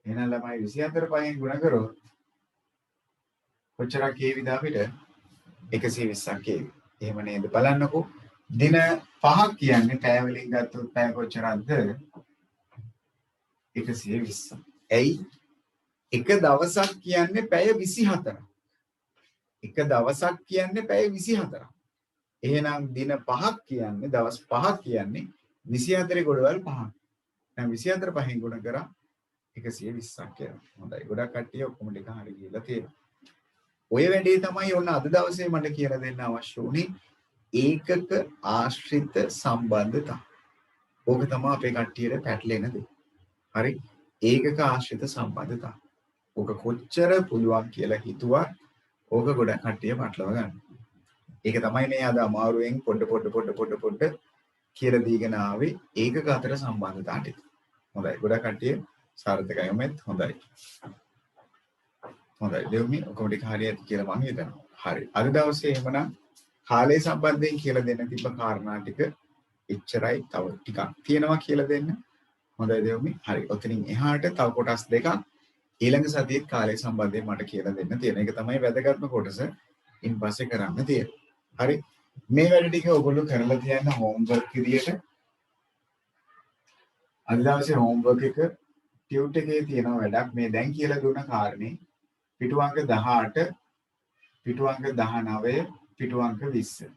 එහෙනම් ළමයි 24 5න් ගුණ කරොත් කොච්චරක් ඒවිද අපිට? 120ක් ඒවි. එහෙම නේද? බලන්නකෝ. දින 5ක් කියන්නේ පැය වලින් ගත්තොත් පැය කොච්චරක්ද? 120ක්. ඇයි? එක දවසක් කියන්නේ පැය 24ක්. එක දවසක් කියන්නේ පැය 24ක්. එහෙනම් දින 5ක් කියන්නේ දවස් 5ක් කියන්නේ 24 ගොඩවල් 5ක්. දැන් 24 5න් ගුණ කරා 120ක් කියලා. හොඳයි. ගොඩක් කට්ටිය ඔක්කොම ටික හරි කියලා තියෙනවා. ඔය වැඩේ තමයි ඔන්න අද දවසේ මට කියලා දෙන්න අවශ්‍ය වුණේ ඒකක ආශ්‍රිත සම්බන්ධතා. ඕක තමයි අපේ කට්ටියට පැටලෙන දේ. හරි? ඒකක ආශ්‍රිත සම්බන්ධතා. ඕක කොච්චර පුළුවන් කියලා හිතුවත් ඕක ගොඩක් කට්ටිය පටලවා ගන්න. ඒක තමයි මේ අද අමාරුවෙන් පොඩ කියලා දීගෙන ආවේ ඒකක අතර සම්බන්ධතා ටික. හොඳයි. ගොඩක් කට්ටිය සාර්ථකයි උමෙත් හොඳයි. හොඳයි. දෙව්මි ඔක්කොම ටික හරියට කියලා මම හිතනවා. හරි. අද දවසේ එහෙමනම් කාලය සම්බන්ධයෙන් කියලා දෙන්න තිබ්බ කාරණා ටික එච්චරයි. තව ටිකක් තියෙනවා කියලා දෙන්න. හොඳයි දෙව්මි. හරි. ඔතනින් එහාට තව කොටස් දෙකක් ඊළඟ සතියේ කාලය සම්බන්ධයෙන් මට කියලා දෙන්න තියෙන. ඒක තමයි වැදගත්ම කොටස. ඉන් පස්සේ කරන්න තියෙන්නේ. හරි. මේ වැඩ ටික ඔයගොල්ලෝ කරලා තියන්න හෝම්වර්ක් විදියට. අද දවසේ හෝම්වර්ක් එක ටියුට් එකේ තියෙන වැඩක් මේ දැන් කියලා දුන්න කාරණේ පිටු අංක 18 පිටු අංක 19 පිටු අංක 20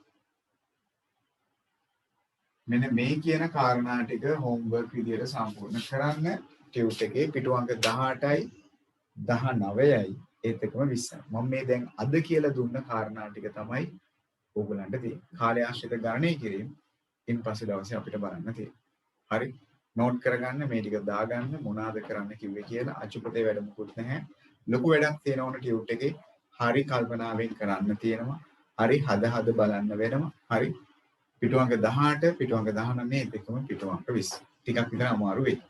මෙන්න මේ කියන කාරණා ටික හෝම්වර්ක් විදියට සම්පූර්ණ කරන්න ටියුට් එකේ පිටු අංක 18යි 19යි ඒත් එකම 20යි මම මේ දැන් අද කියලා දුන්න කාරණා ටික තමයි ඕගලන්ට තියෙන්නේ කාලය ආශ්‍රිත ගණනය කිරීම ඉන් පස්සේ දවසේ අපිට බලන්න තියෙන්නේ හරි නෝට් කරගන්න මේ ටික දාගන්න මොනවාද කරන්න කිව්වේ කියලා අචුපතේ වැඩ මුකුත් නැහැ ලොකු වැඩක් තියෙනවනේ ටියුට් එකේ හරි කල්පනාවෙන් කරන්න තියෙනවා හරි හද බලන්න වෙනවා හරි පිටු අංක 18 පිටු අංක 19 දෙකම පිටු අංක 20 ටිකක් විතර අමාරු වෙයි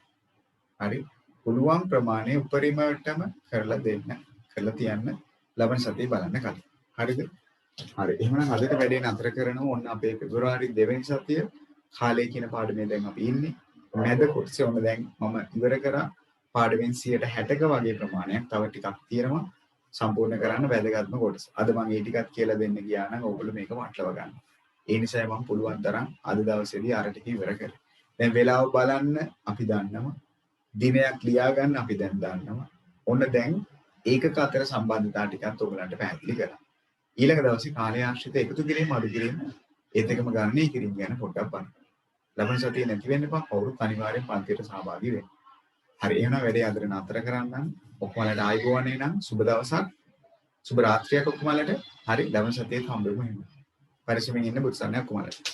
හරි පුළුවන් ප්‍රමාණය උපරිමයටම කරලා දෙන්න කරලා තියන්න ලබන සතියේ බලන්න කලින් හරිද හරි එහෙනම් අදට වැඩේ නතර කරනවා ඕන්න අපේ පෙබරවාරි 2 වෙනි සතිය කාලය කියන පාඩමේ දැන් අපි ඉන්නේ මැද කොටසේ ඔන්න දැන් මම ඉවර කරා පාඩමෙන් 60ක වගේ ප්‍රමාණයක් තව ටිකක් තියෙනවා සම්පූර්ණ කරන්න වැදගත්ම කොටස. අද මම මේ ටිකත් කියලා දෙන්න ගියා නම් ඕගොල්ලෝ මේක වටලව ගන්න. ඒ නිසා මම පුළුවන් තරම් අද දවසේදී අර ටික ඉවර කරේ. දැන් වෙලාව බලන්න අපි දන්නවා. දිනයක් ලියා ගන්න අපි දැන් දන්නවා. ඔන්න දැන් ඒකක අතර සම්බන්ධතාව ටිකත් ඔයගලන්ට පැහැදිලි කරා. ඊළඟ දවසේ කාලය ආශ්‍රිත එකතු කිරීම අඩු කිරීම ඒත් එකම ගණනය කිරීම ගැන පොඩ්ඩක් බලන්න. ලබන සතියේ නැති වෙන්න එපා. කවුරුත් අනිවාර්යෙන් පන්තියට සහභාගී වෙන්න. හරි එහෙනම් වැඩේ අදට නතර කරන්නම්. ඔක්කොමලට ආයිබෝවනේ නම් සුබ දවසක්. සුබ රාත්‍රියක් ඔක්කොමලට. හරි ලබන සතියේ හම්බෙමු එහෙනම්. පරිස්සමෙන් ඉන්න බුත්සන්නේ ඔක්කොමලට.